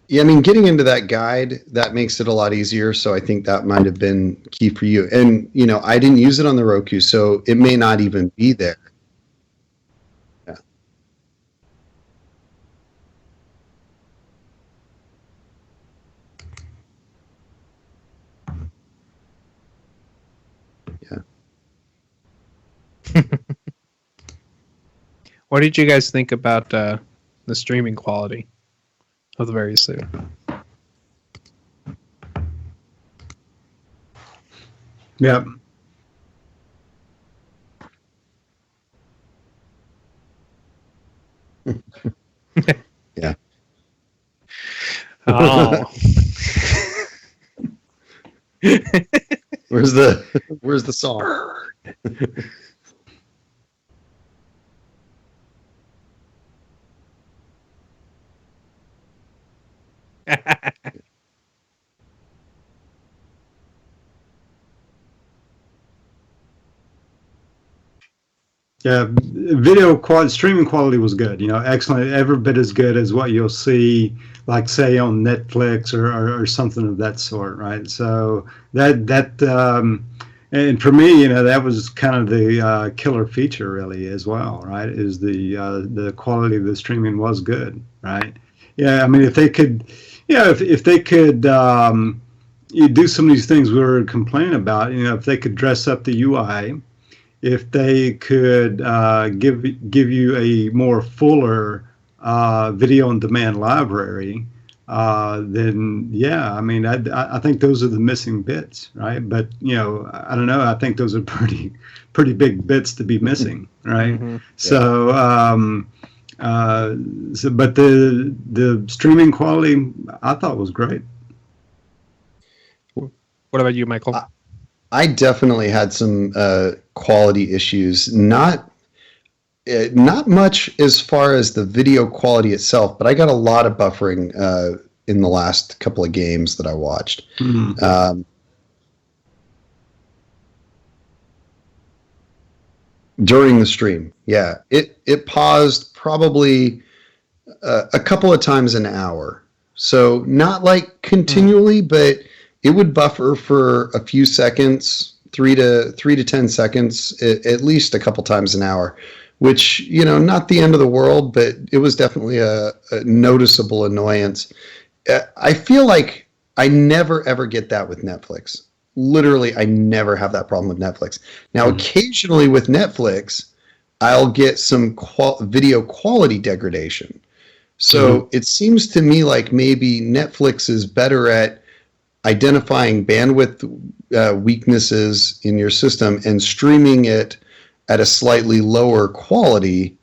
Yeah, I mean, getting into that guide, that makes it a lot easier. So I think that might have been key for you. And, I didn't use it on the Roku, so it may not even be there. Yeah. Yeah. What did you guys think about the streaming quality of the various two? Yeah. Yeah. Oh. Where's the song? Yeah, video quality, streaming quality was good. Excellent, every bit as good as what you'll see, like say on Netflix or something of that sort, right? So and for me, that was kind of the killer feature, really, as well, right? Is the quality of the streaming was good, right? Yeah, I mean, if they could, if they could. You do some of these things we were complaining about, if they could dress up the UI, if they could give you a more fuller video on demand library, then yeah, I mean, I think those are the missing bits, right? But I don't know. I think those are pretty big bits to be missing, right? Hmm. Yeah. But the streaming quality I thought was great. What about you, Michael? I definitely had some quality issues. Not much as far as the video quality itself, but I got a lot of buffering in the last couple of games that I watched. Mm. Um, During the stream, yeah, it paused probably a couple of times an hour. So not like Hmm. continually, but it would buffer for a few seconds, 3 to 10 seconds, at least a couple times an hour, which, not the end of the world, but it was definitely a noticeable annoyance. I feel like I never ever get that with Netflix. Literally, I never have that problem with Netflix. Now, Mm. occasionally with Netflix, I'll get some video quality degradation. Mhm. So it seems to me like maybe Netflix is better at identifying bandwidth weaknesses in your system and streaming it at a slightly lower quality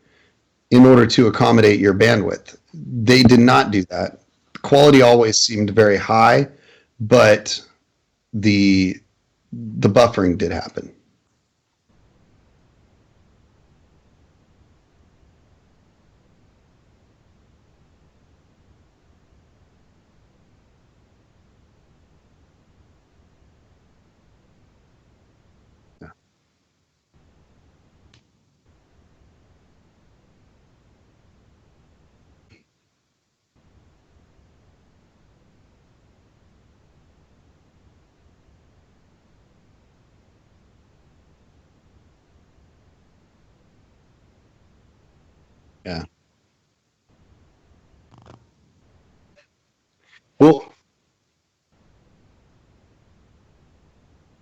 in order to accommodate your bandwidth. They did not do that. Quality always seemed very high, but the the buffering did happen. Yeah. Well,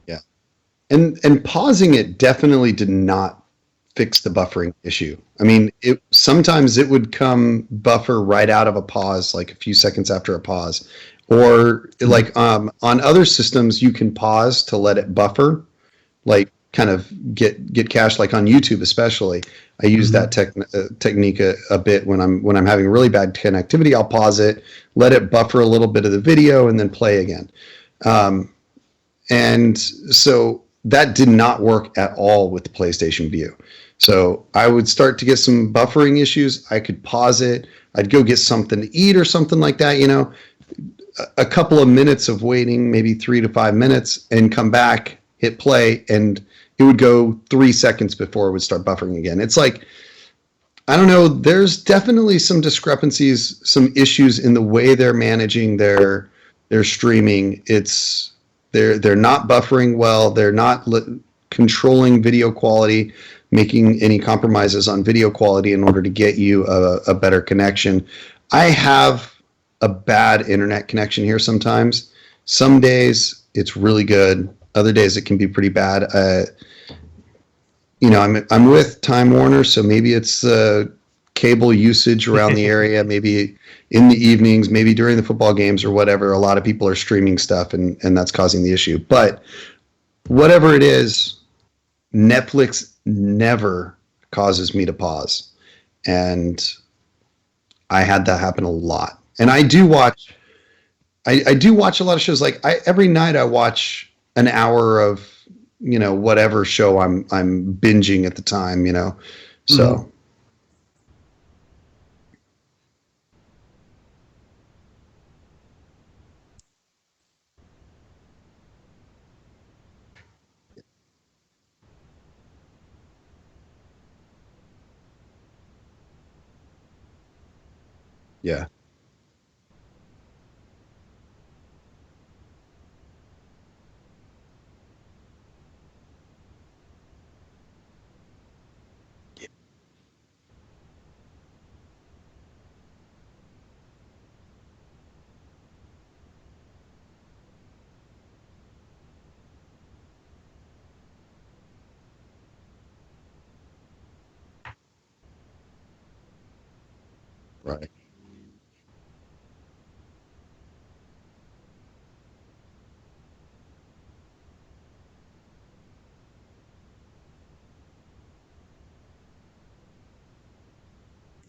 yeah. And pausing it definitely did not fix the buffering issue. I mean, it sometimes it would come buffer right out of a pause, like a few seconds after a pause. Or like on other systems, you can pause to let it buffer, like kind of get cached, like on YouTube especially. I use that technique a bit when I'm having really bad connectivity. I'll pause it, let it buffer a little bit of the video, and then play again. And so that did not work at all with the PlayStation Vue. So I would start to get some buffering issues. I could pause it. I'd go get something to eat or something like that, you know, a couple of minutes of waiting, maybe 3 to 5 minutes, and come back, hit play, and it would go 3 seconds before it would start buffering again. It's like, I don't know, there's definitely some discrepancies, some issues in the way they're managing their streaming. They're not buffering well. They're not controlling video quality, making any compromises on video quality in order to get you a better connection. I have a bad internet connection here sometimes. Some days it's really good. Other days it can be pretty bad. You know, I'm with Time Warner, so maybe it's cable usage around the area. Maybe in the evenings, maybe during the football games or whatever. A lot of people are streaming stuff, and that's causing the issue. But whatever it is, Netflix never causes me to pause, and I had that happen a lot. And I do watch a lot of shows. Like every night I watch an hour of, you know, whatever show I'm binging at the time, you know. So yeah. Right.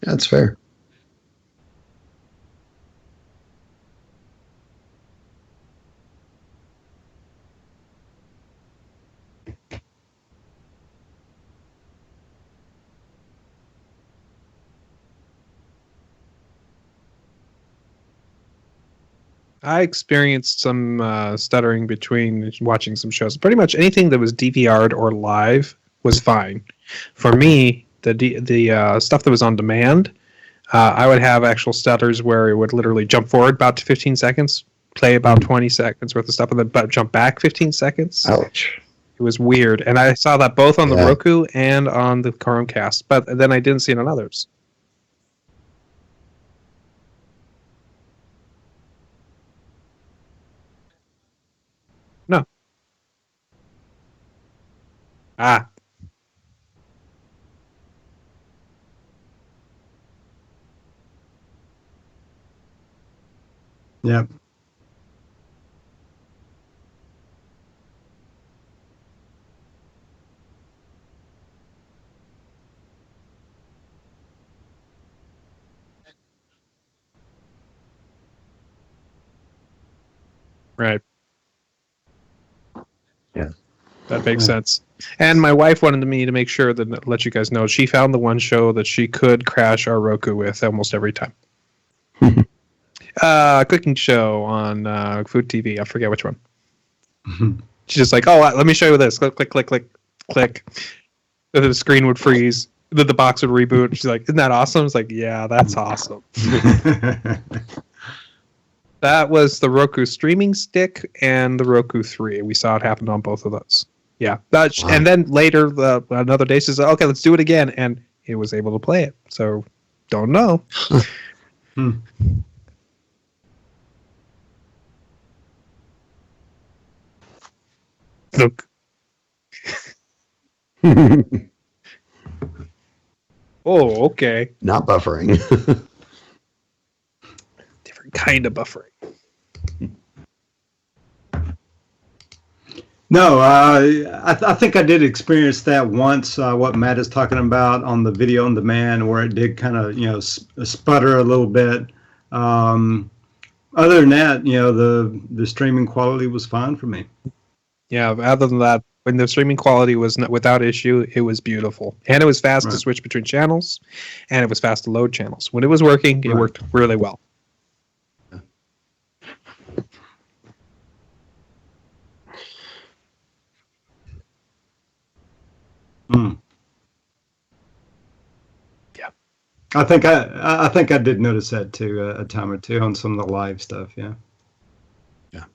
That's fair. I experienced some stuttering between watching some shows. Pretty much anything that was DVR'd or live was fine. For me, the stuff that was on demand, I would have actual stutters where it would literally jump forward about 15 seconds, play about 20 seconds worth of stuff, and then jump back 15 seconds. Ouch. It was weird. And I saw that both on the Roku and on the Chromecast, but then I didn't see it on others. No. Ah, Yeah. right. Yeah. That makes Yeah. sense. And my wife wanted me to make sure that let you guys know she found the one show that she could crash our Roku with almost every time. Cooking show on Food TV. I forget which one. She's just like, oh, let me show you this. Click, click, click, click, click. And then the screen would freeze. Then the box would reboot. She's like, isn't that awesome? It's like, yeah, that's awesome. That was the Roku streaming stick and the Roku 3. We saw it happen on both of those. Yeah. And then later, another day, she says, okay, let's do it again. And it was able to play it. So Don't know. Hmm. Look. Oh, okay. Not buffering. Different kind of buffering. No, I think I did experience that once. What Matt is talking about on the video on demand, where it did kind of sputter a little bit. Other than that, the streaming quality was fine for me. Yeah, other than that, when the streaming quality was without issue, it was beautiful. And it was fast to Right. switch between channels, and it was fast to load channels. When it was working, it Right. worked really well. Mm. Yeah. I think I did notice that too a time or two on some of the live stuff. Yeah. Yeah.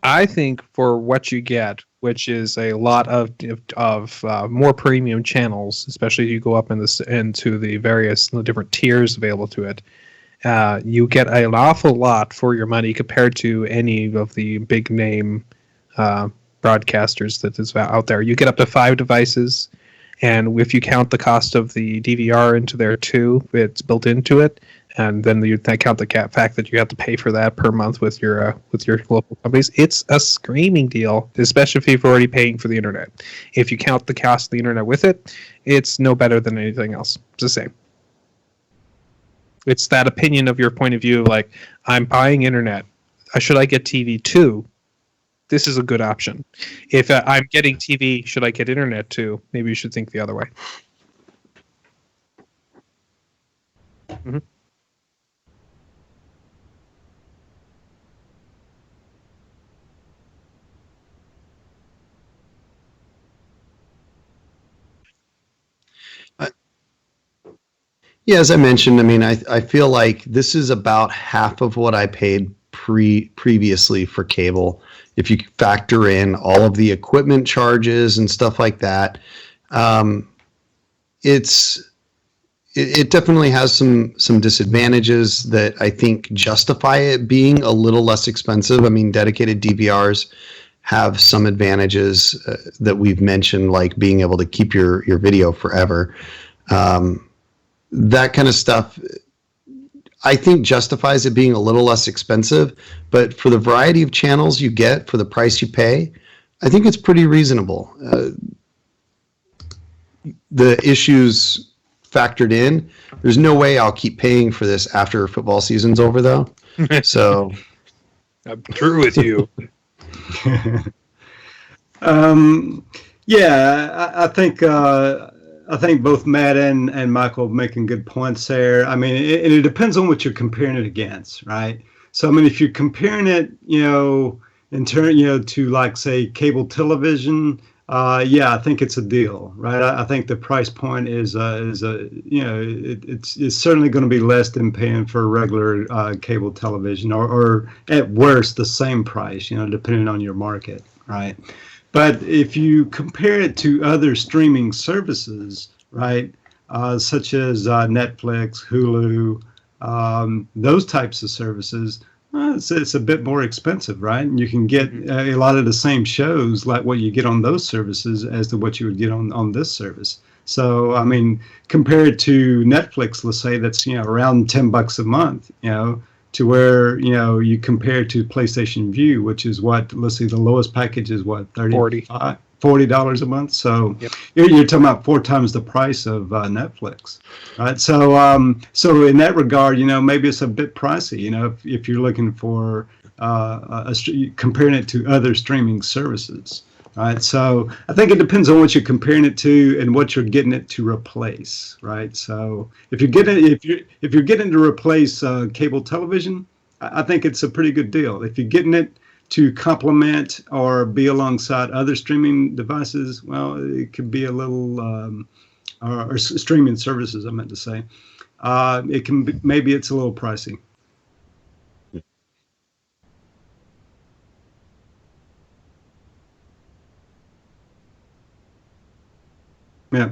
I think for what you get, which is a lot of more premium channels, especially if you go up into the various different tiers available to it, you get an awful lot for your money compared to any of the big name broadcasters that is out there. You get up to 5 devices, and if you count the cost of the DVR into there too, it's built into it. And then you count the fact that you have to pay for that per month with your local companies. It's a screaming deal, especially if you're already paying for the internet. If you count the cost of the internet with it, it's no better than anything else. It's the same. It's that opinion of your point of view, like, I'm buying internet. Should I get TV too? This is a good option. If I'm getting TV, should I get internet too? Maybe you should think the other way. Mm-hmm. Yeah, as I mentioned, I mean, I feel like this is about half of what I paid previously for cable. If you factor in all of the equipment charges and stuff like that, it definitely has some disadvantages that I think justify it being a little less expensive. I mean, dedicated DVRs have some advantages that we've mentioned, like being able to keep your video forever. That kind of stuff, I think, justifies it being a little less expensive. But for the variety of channels you get for the price you pay, I think it's pretty reasonable. The issues factored in, there's no way I'll keep paying for this after football season's over, though. So I'm through with you. Yeah, I think both Matt and Michael making good points there. I mean, it depends on what you're comparing it against, right? So, I mean, if you're comparing it, to like say cable television, yeah, I think it's a deal, right? I think the price point is it's certainly going to be less than paying for regular cable television, or at worst the same price, depending on your market, right? But if you compare it to other streaming services, right, such as Netflix, Hulu, those types of services, it's a bit more expensive, right? And you can get a lot of the same shows like what you get on those services as to what you would get on this service. So, I mean, compared to Netflix, let's say that's, around $10 a month, to where, you compare to PlayStation Vue, which is what, let's see, the lowest package is what, $40 a month. So yep. You're talking about 4 times the price of Netflix, right? So so in that regard, maybe it's a bit pricey, if you're looking for comparing it to other streaming services, right? So I think it depends on what you're comparing it to and what you're getting it to replace, right? So if you're getting to replace cable television, I think it's a pretty good deal. If you're getting it to complement or be alongside other streaming devices, well, it could be a little, or streaming services, I meant to say. it can be, maybe it's a little pricey. Yeah.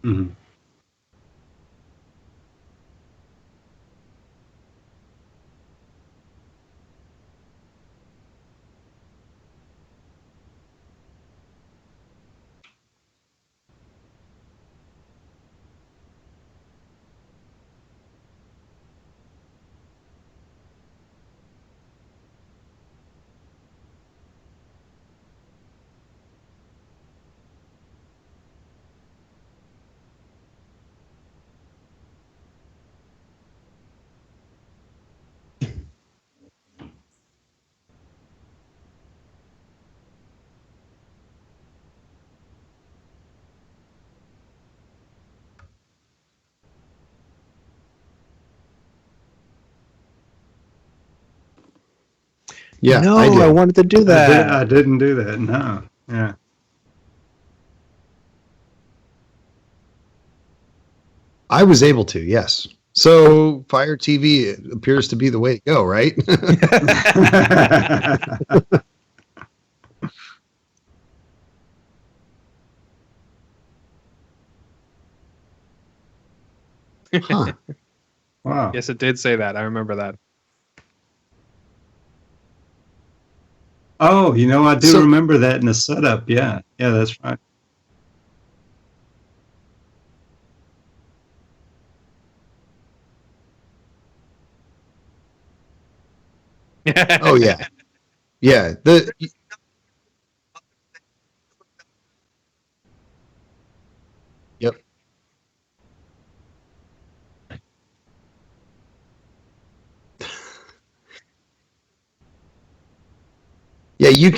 Mhm. Yeah, No, I I did. wanted to do I that. didn't do that. No. Yeah. I was able to, yes. So Fire TV appears to be the way to go, right? Huh. Wow. Yes, it did say that. I remember that. Oh, I do So remember that in the setup. Yeah. Yeah, that's right. oh yeah. Yeah. Yep. Yeah, you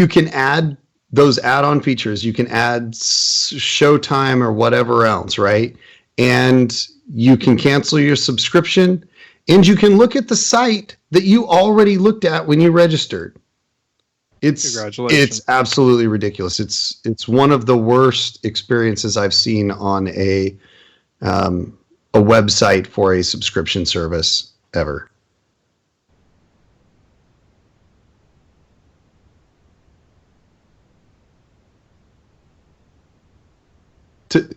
can add those add-on features. You can add Showtime or whatever else, right? And you can cancel your subscription, and you can look at the site that you already looked at when you registered. It's Congratulations. absolutely ridiculous. It's one of the worst experiences I've seen on a website for a subscription service ever. To,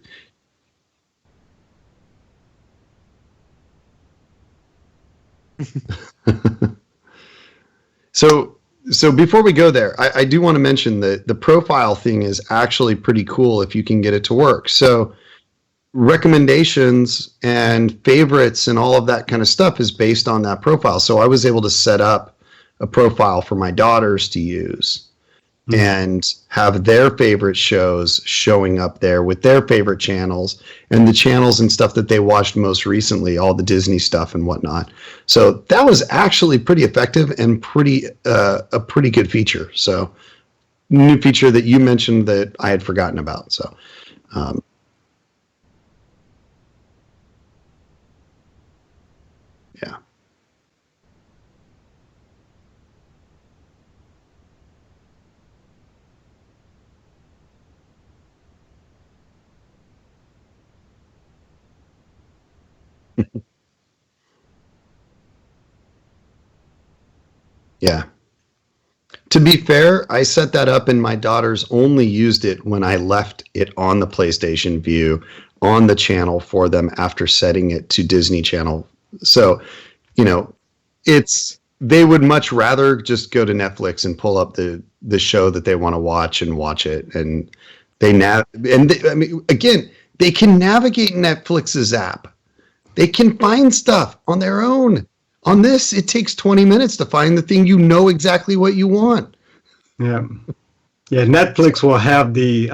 so so before we go there, I do want to mention that the profile thing is actually pretty cool if you can get it to work. So recommendations and favorites and all of that kind of stuff is based on that profile. So I was able to set up a profile for my daughters to use Mhm. and have their favorite shows showing up there with their favorite channels and the channels and stuff that they watched most recently, all the Disney stuff and whatnot. So that was actually pretty effective and pretty a pretty good feature. So new feature that you mentioned that I had forgotten about. So um, yeah, yeah. To be fair, I set that up and my daughters only used it when I left it on the PlayStation Vue on the channel for them after setting it to Disney Channel. So, you know, it's they would much rather just go to Netflix and pull up the show that they want to watch and watch it. And I mean, again, they can navigate Netflix's app. They can find stuff on their own. On this, it takes 20 minutes to find the thing you know exactly what you want. Yeah. Yeah, Netflix will have the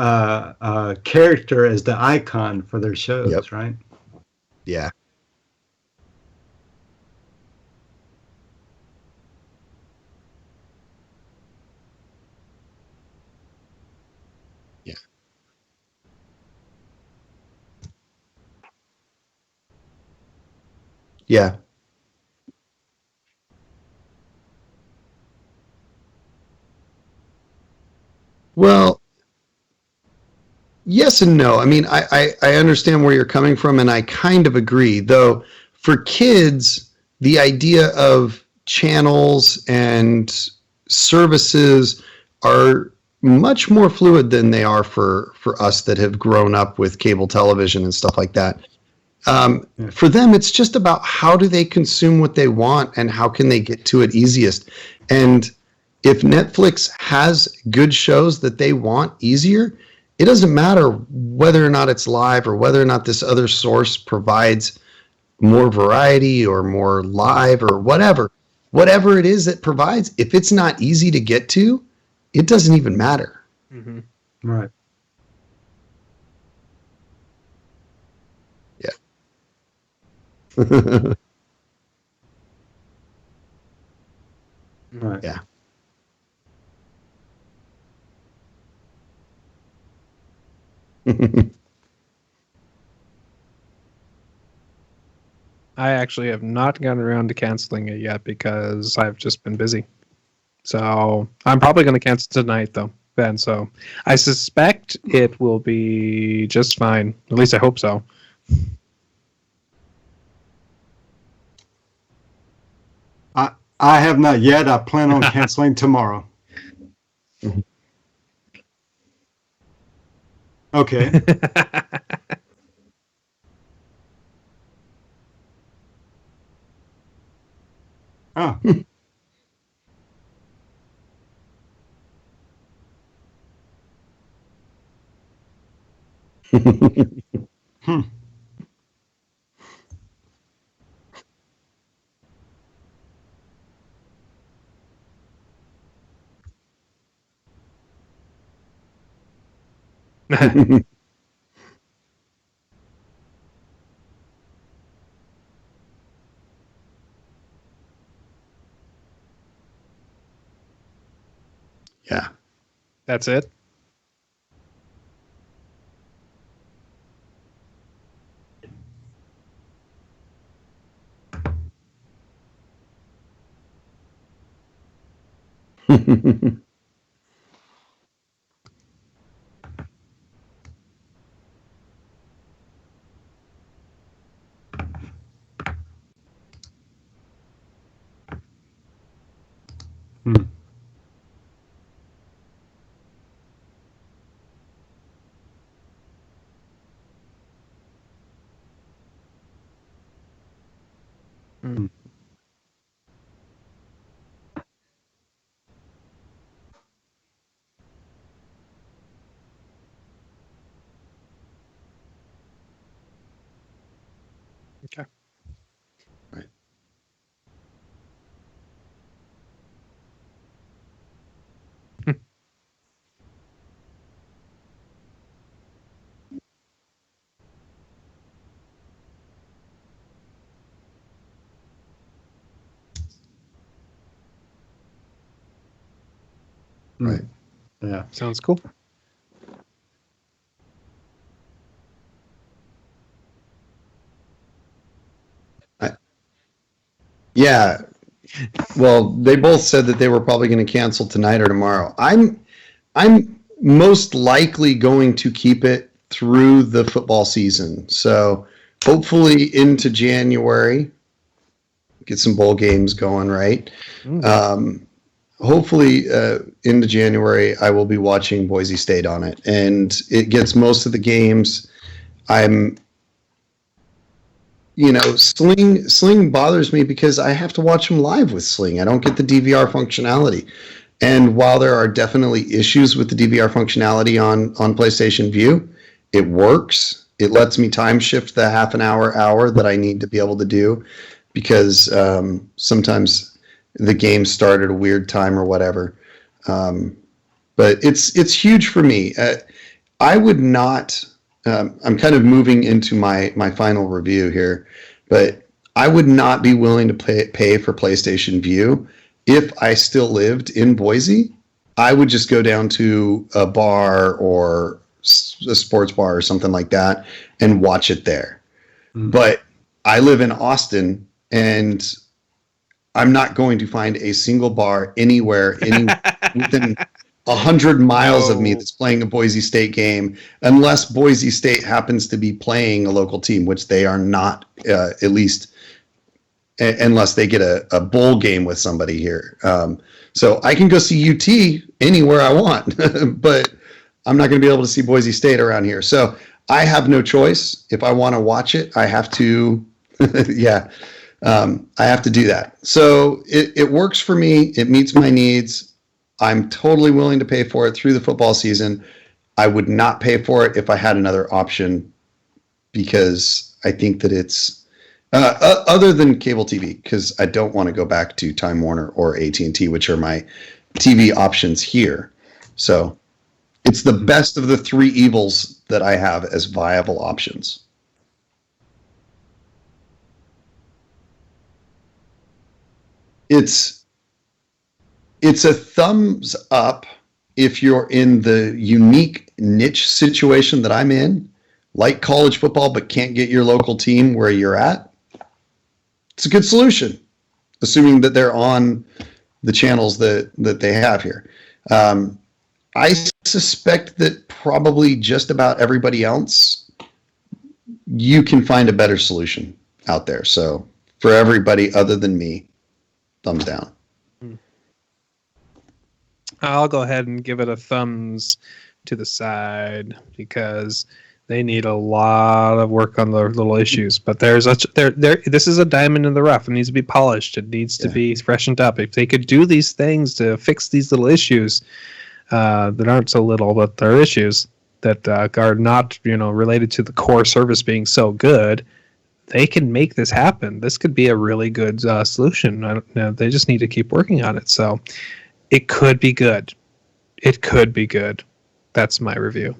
character as the icon for their shows, Yep. right? Yeah. Yeah. Yeah. Well, yes and no. I mean, I understand where you're coming from, and I kind of agree. Though for kids, the idea of channels and services are much more fluid than they are for us that have grown up with cable television and stuff like that. For them, it's just about how do they consume what they want and how can they get to it easiest. And if Netflix has good shows that they want easier, it doesn't matter whether or not it's live or whether or not this other source provides more variety or more live or whatever. Whatever it is that provides, if it's not easy to get to, it doesn't even matter. Mm-hmm. Right. Yeah. Right. Yeah. I actually have not gotten around to canceling it yet because I've just been busy. So I'm probably going to cancel tonight, though, Ben. So I suspect it will be just fine. At least I hope so. I have not yet. I plan on canceling tomorrow. Okay. Oh. Hmm. Yeah. That's it. Hmm. Mm. Hmm. Okay. Right. Hmm. Right. Yeah. Sounds cool. I, yeah. Well, they both said that they were probably going to cancel tonight or tomorrow. I'm most likely going to keep it through the football season. So hopefully into January, get some bowl games going, right? Mm. Hopefully into January, I will be watching Boise State on it, and it gets most of the games. I'm, Sling bothers me because I have to watch them live with Sling. I don't get the DVR functionality. And while there are definitely issues with the DVR functionality on PlayStation Vue, it works. It lets me time shift the half an hour that I need to be able to do because sometimes the game start at a weird time or whatever. but it's huge for me. I would not. I'm kind of moving into my final review here, but I would not be willing to pay for PlayStation Vue if I still lived in Boise. I would just go down to a bar or a sports bar or something like that and watch it there. Mm. But I live in Austin, and I'm not going to find a single bar anywhere within 100 miles of me that's playing a Boise State game, unless Boise State happens to be playing a local team, which they are not, at least unless they get a bowl game with somebody here. So I can go see UT anywhere I want, but I'm not going to be able to see Boise State around here. So I have no choice. If I want to watch it, I have to, I have to do that. So it works for me. It meets my needs. I'm totally willing to pay for it through the football season. I would not pay for it if I had another option, because I think that it's other than cable TV, because I don't want to go back to Time Warner or AT&T, which are my TV options here. So it's the best of the three evils that I have as viable options. It's a thumbs up if you're in the unique niche situation that I'm in, like college football, but can't get your local team where you're at. It's a good solution, assuming that they're on the channels that they have here. I suspect that probably just about everybody else, you can find a better solution out there. So for everybody other than me, thumbs down. I'll go ahead and give it a thumbs to the side, because they need a lot of work on their little issues. But this is a diamond in the rough. It needs to be polished. It needs to be freshened up. If they could do these things to fix these little issues that aren't so little, but they're issues that are not related to the core service being so good, they can make this happen. This could be a really good solution. I don't know. They just need to keep working on it. So it could be good. It could be good. That's my review.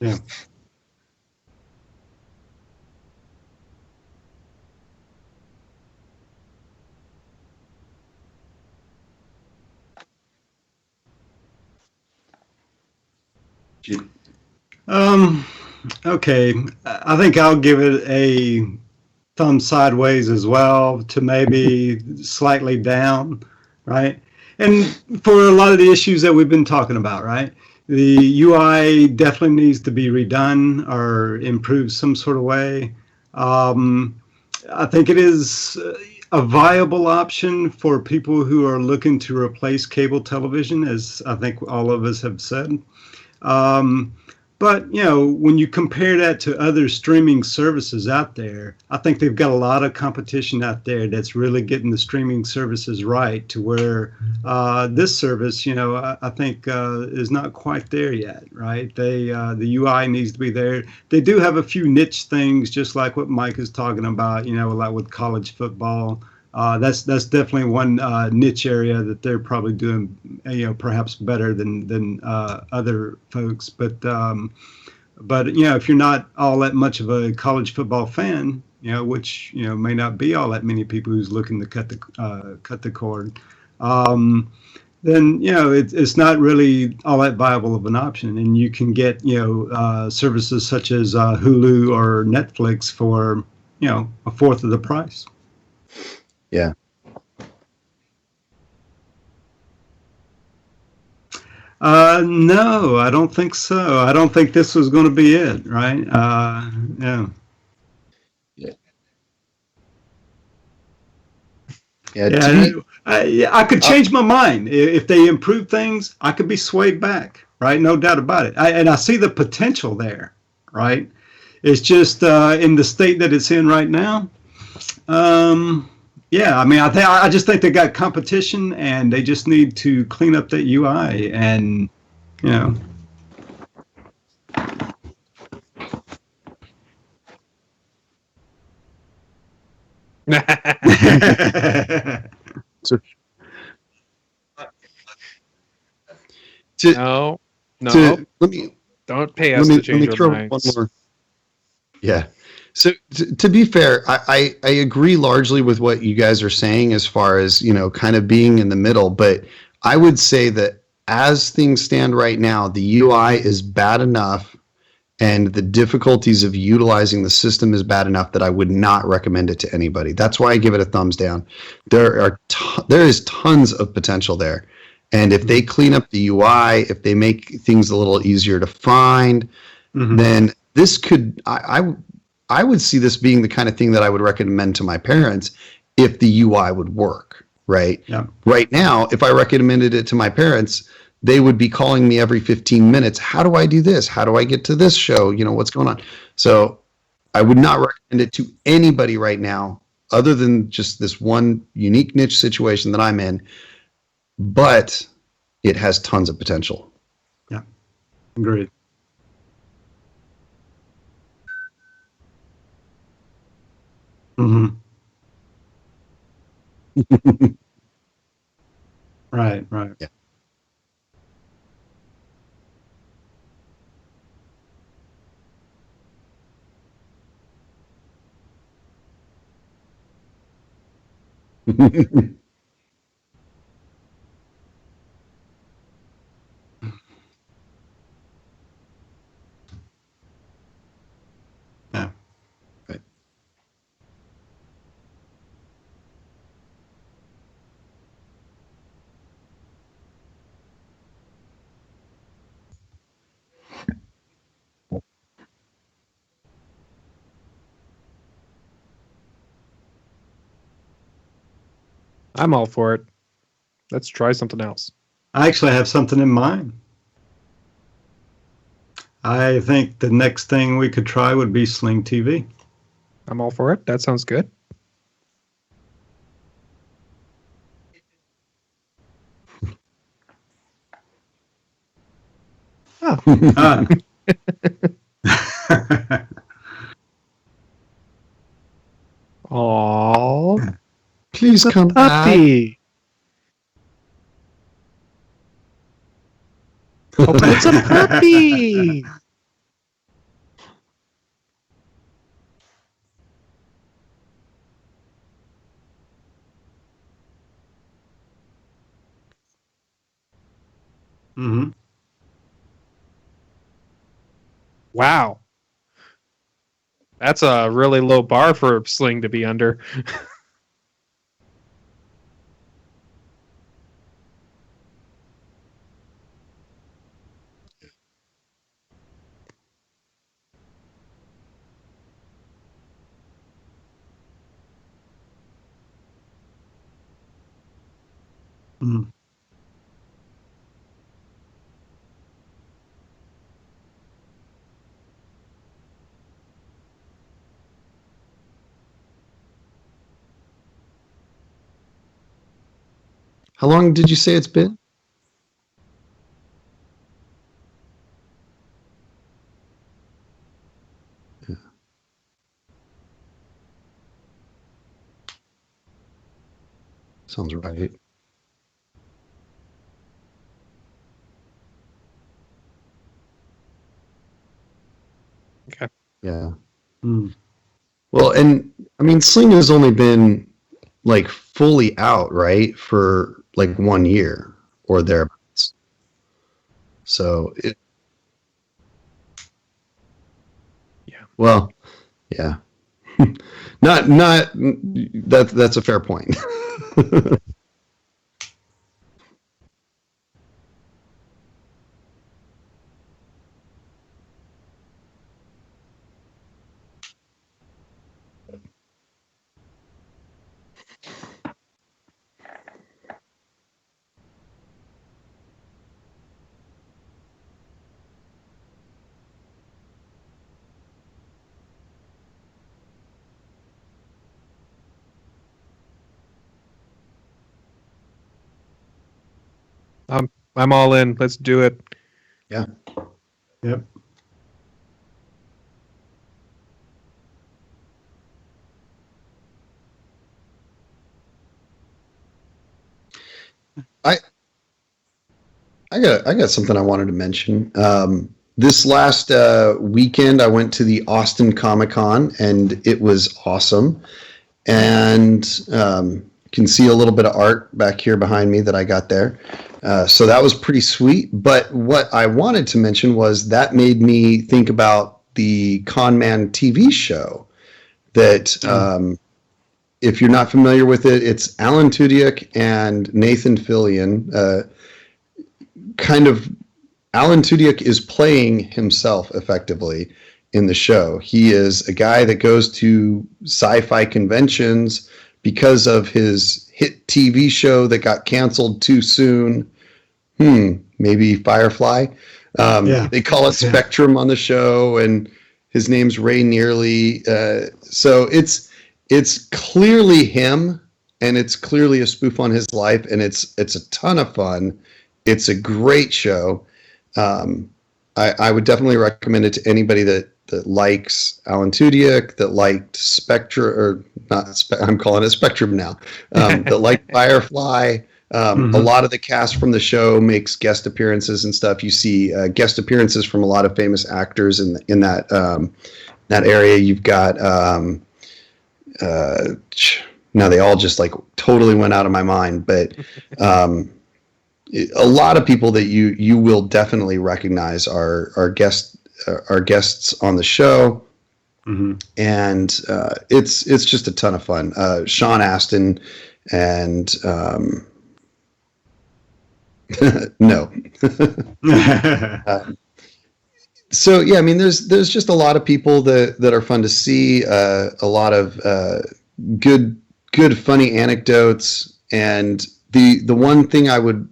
Yeah. Okay. I think I'll give it a thumb sideways as well, to maybe slightly down, right? And for a lot of the issues that we've been talking about, right? The UI definitely needs to be redone or improved some sort of way. I think it is a viable option for people who are looking to replace cable television, as I think all of us have said. But, when you compare that to other streaming services out there, I think they've got a lot of competition out there that's really getting the streaming services right, to where this service, I think is not quite there yet, right? The UI needs to be there. They do have a few niche things, just like what Mike is talking about, like with college football. That's definitely one niche area that they're probably doing, perhaps better than other folks. But if you're not all that much of a college football fan, which may not be all that many people who's looking to cut the cord, then it's not really all that viable of an option. And you can get services such as Hulu or Netflix for a fourth of the price. Yeah. No, I don't think so. I don't think this was going to be it, right? Yeah. Yeah, Yeah, to me, I could change my mind if they improve things. I could be swayed back, right? No doubt about it. And I see the potential there, right? It's just in the state that it's in right now. Um, yeah, I mean, I just think they got competition, and they just need to clean up that UI, and you know. so to, No, no, to let me don't pay us to change our throw one minds. more. Yeah. So to be fair, I agree largely with what you guys are saying as far as, kind of being in the middle. But I would say that as things stand right now, the UI is bad enough and the difficulties of utilizing the system is bad enough that I would not recommend it to anybody. That's why I give it a thumbs down. There is tons of potential there. And if they clean up the UI, if they make things a little easier to find, Mhm. then this could I would see this being the kind of thing that I would recommend to my parents if the UI would work, right? Yeah. Right now, if I recommended it to my parents, they would be calling me every 15 minutes. How do I do this? How do I get to this show? What's going on? So I would not recommend it to anybody right now, other than just this one unique niche situation that I'm in. But it has tons of potential. Yeah. Agreed. Hmm. Right. Right. Yeah. Yeah. Right. I'm all for it. Let's try something else. I actually have something in mind. I think the next thing we could try would be Sling TV. I'm all for it. That sounds good. Oh. Ah. Aww. Please It's a come back. puppy. Oh, but it's a puppy. Hmm. Wow. That's a really low bar for a Sling to be under. Hmm. How long did you say it's been? Sounds right. Okay. Yeah. Mm. Well, and I mean, Sling has only been like fully out, right, for like 1 year or thereabouts. So Yeah. well, yeah. Not that's a fair point. I'm all in. Let's do it. Yeah. Yep. I I got something I wanted to mention. This last weekend, I went to the Austin Comic Con, and it was awesome. And can see a little bit of art back here behind me that I got there. So that was pretty sweet. But what I wanted to mention was that made me think about the Con Man TV show. That if you're not familiar with it, it's Alan Tudyk and Nathan Fillion. Kind of Alan Tudyk is playing himself effectively in the show. He is a guy that goes to sci-fi conventions because of his hit TV show that got canceled too soon. Maybe Firefly. Yeah. They call it Spectrum on the show, and his name's Ray Nearly. So it's clearly him, and it's clearly a spoof on his life, and it's a ton of fun. It's a great show. I would definitely recommend it to anybody that likes Alan Tudyk, that liked Spectra, or not, I'm calling it Spectrum now, that liked Firefly. A lot of the cast from the show makes guest appearances and stuff. You see guest appearances from a lot of famous actors in that area. You've got now they all just like totally went out of my mind, but a lot of people that you will definitely recognize are guests on the show. And it's just a ton of fun. Sean Astin and no. So yeah, I mean, there's just a lot of people that are fun to see. A lot of good funny anecdotes, and the one thing I would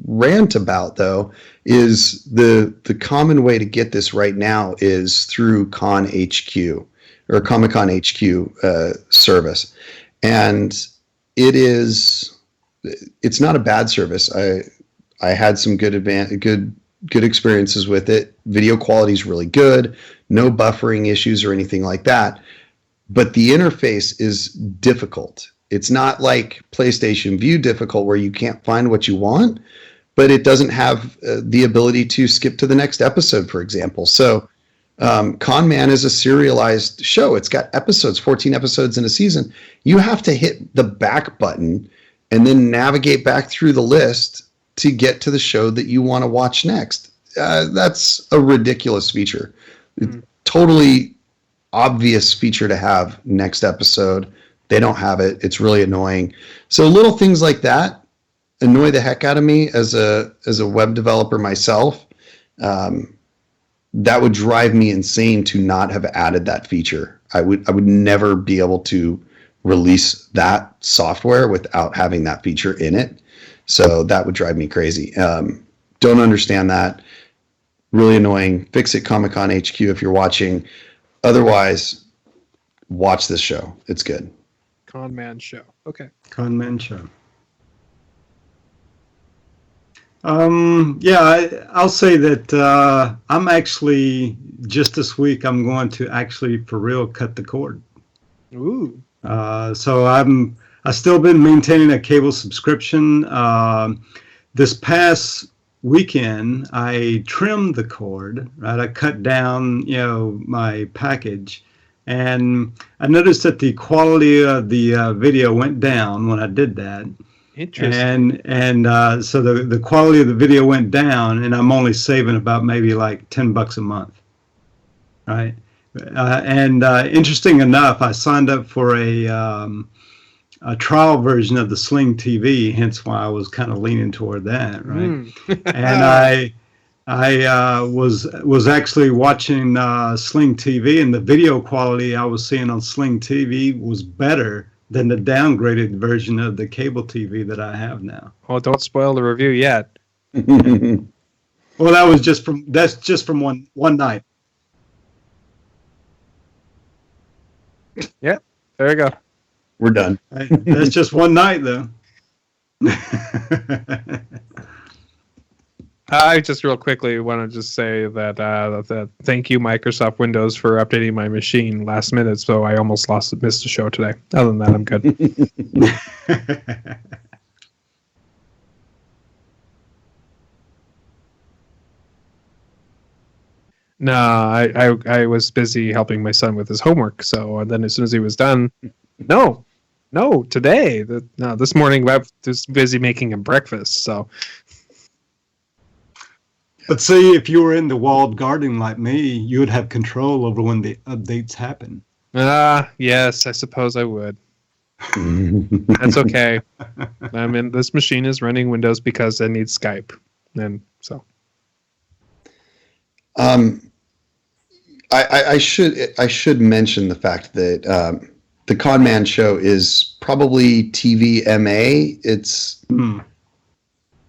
rant about though is the common way to get this right now is through Con HQ or Comic Con HQ service, and it's not a bad service. I had some good experiences with it. Video quality is really good, no buffering issues or anything like that, but the interface is difficult. It's not like PlayStation Vue difficult where you can't find what you want, but it doesn't have the ability to skip to the next episode, for example. So Con Man is a serialized show. It's got episodes, 14 episodes in a season. You have to hit the back button and then navigate back through the list to get to the show that you want to watch next. That's a ridiculous feature. Totally obvious feature to have next episode. They don't have it. It's really annoying. So little things like that annoy the heck out of me as a web developer myself. That would drive me insane to not have added that feature. I would never be able to release that software without having that feature in it. So that would drive me crazy. Don't understand that. Really annoying. Fix it, Comic Con HQ, if you're watching. Otherwise, watch this show. It's good. Con Man show. Okay. Con Man show. I'll say that I'm actually, just this week, I'm going to actually for real cut the cord. Ooh. So I've still been maintaining a cable subscription. This past weekend, I trimmed the cord, right? I cut down, my package. And I noticed that the quality of the video went down when I did that. Interesting. And so the quality of the video went down, and I'm only saving about maybe like $10 a month, right? And interesting enough, I signed up for a trial version of the Sling TV, hence why I was kind of leaning toward that, right? And I was actually watching Sling TV, and the video quality I was seeing on Sling TV was better than the downgraded version of the cable TV that I have now. Oh, don't spoil the review yet. Well, that's just from one night. Yeah, there you go. We're done. That's just one night, though. I just real quickly want to just say that thank you Microsoft Windows for updating my machine last minute, so I almost missed the show today. Other than that, I'm good. No, I was busy helping my son with his homework. So and then as soon as he was done, no, today. No, this morning I was just busy making him breakfast. So But see, if you were in the walled garden like me, you would have control over when the updates happen. yes, I suppose I would. That's okay. I mean, this machine is running Windows because it needs Skype, and so. I should mention the fact that the Conman show is probably TVMA.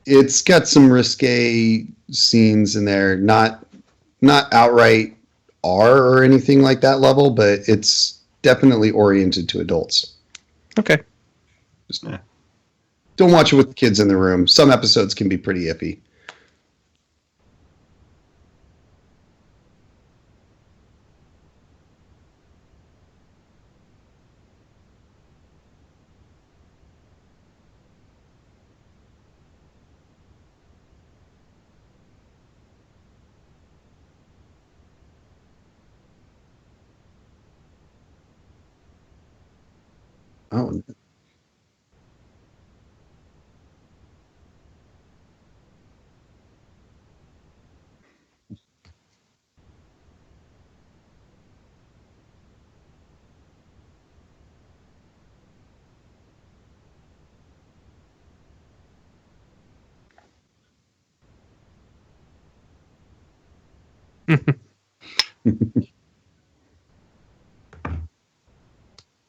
It's got some risque scenes in there, not outright R or anything like that level, but it's definitely oriented to adults. Okay. Just don't watch it with kids in the room. Some episodes can be pretty iffy. Oh.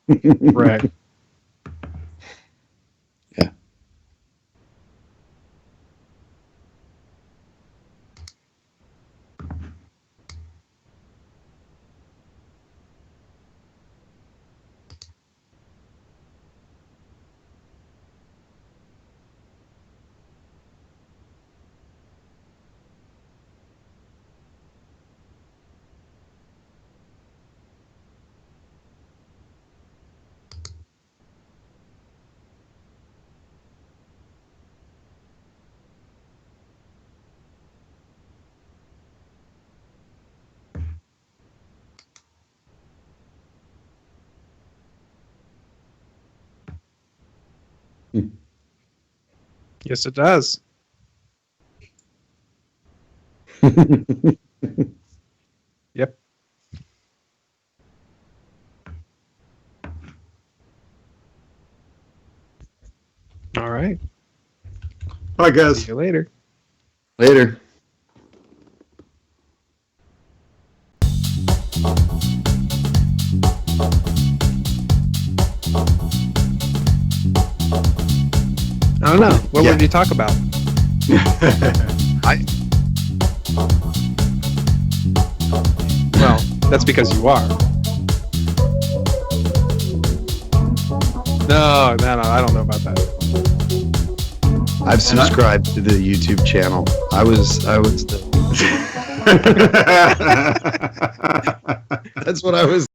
Right. Yeah. Yes, it does. Yep. All right. Bye, guys. See you later. Later. I don't know. What Yeah. would you talk about? Well, that's because you are. No, I don't know about that. I've subscribed to the YouTube channel. I was That's what I was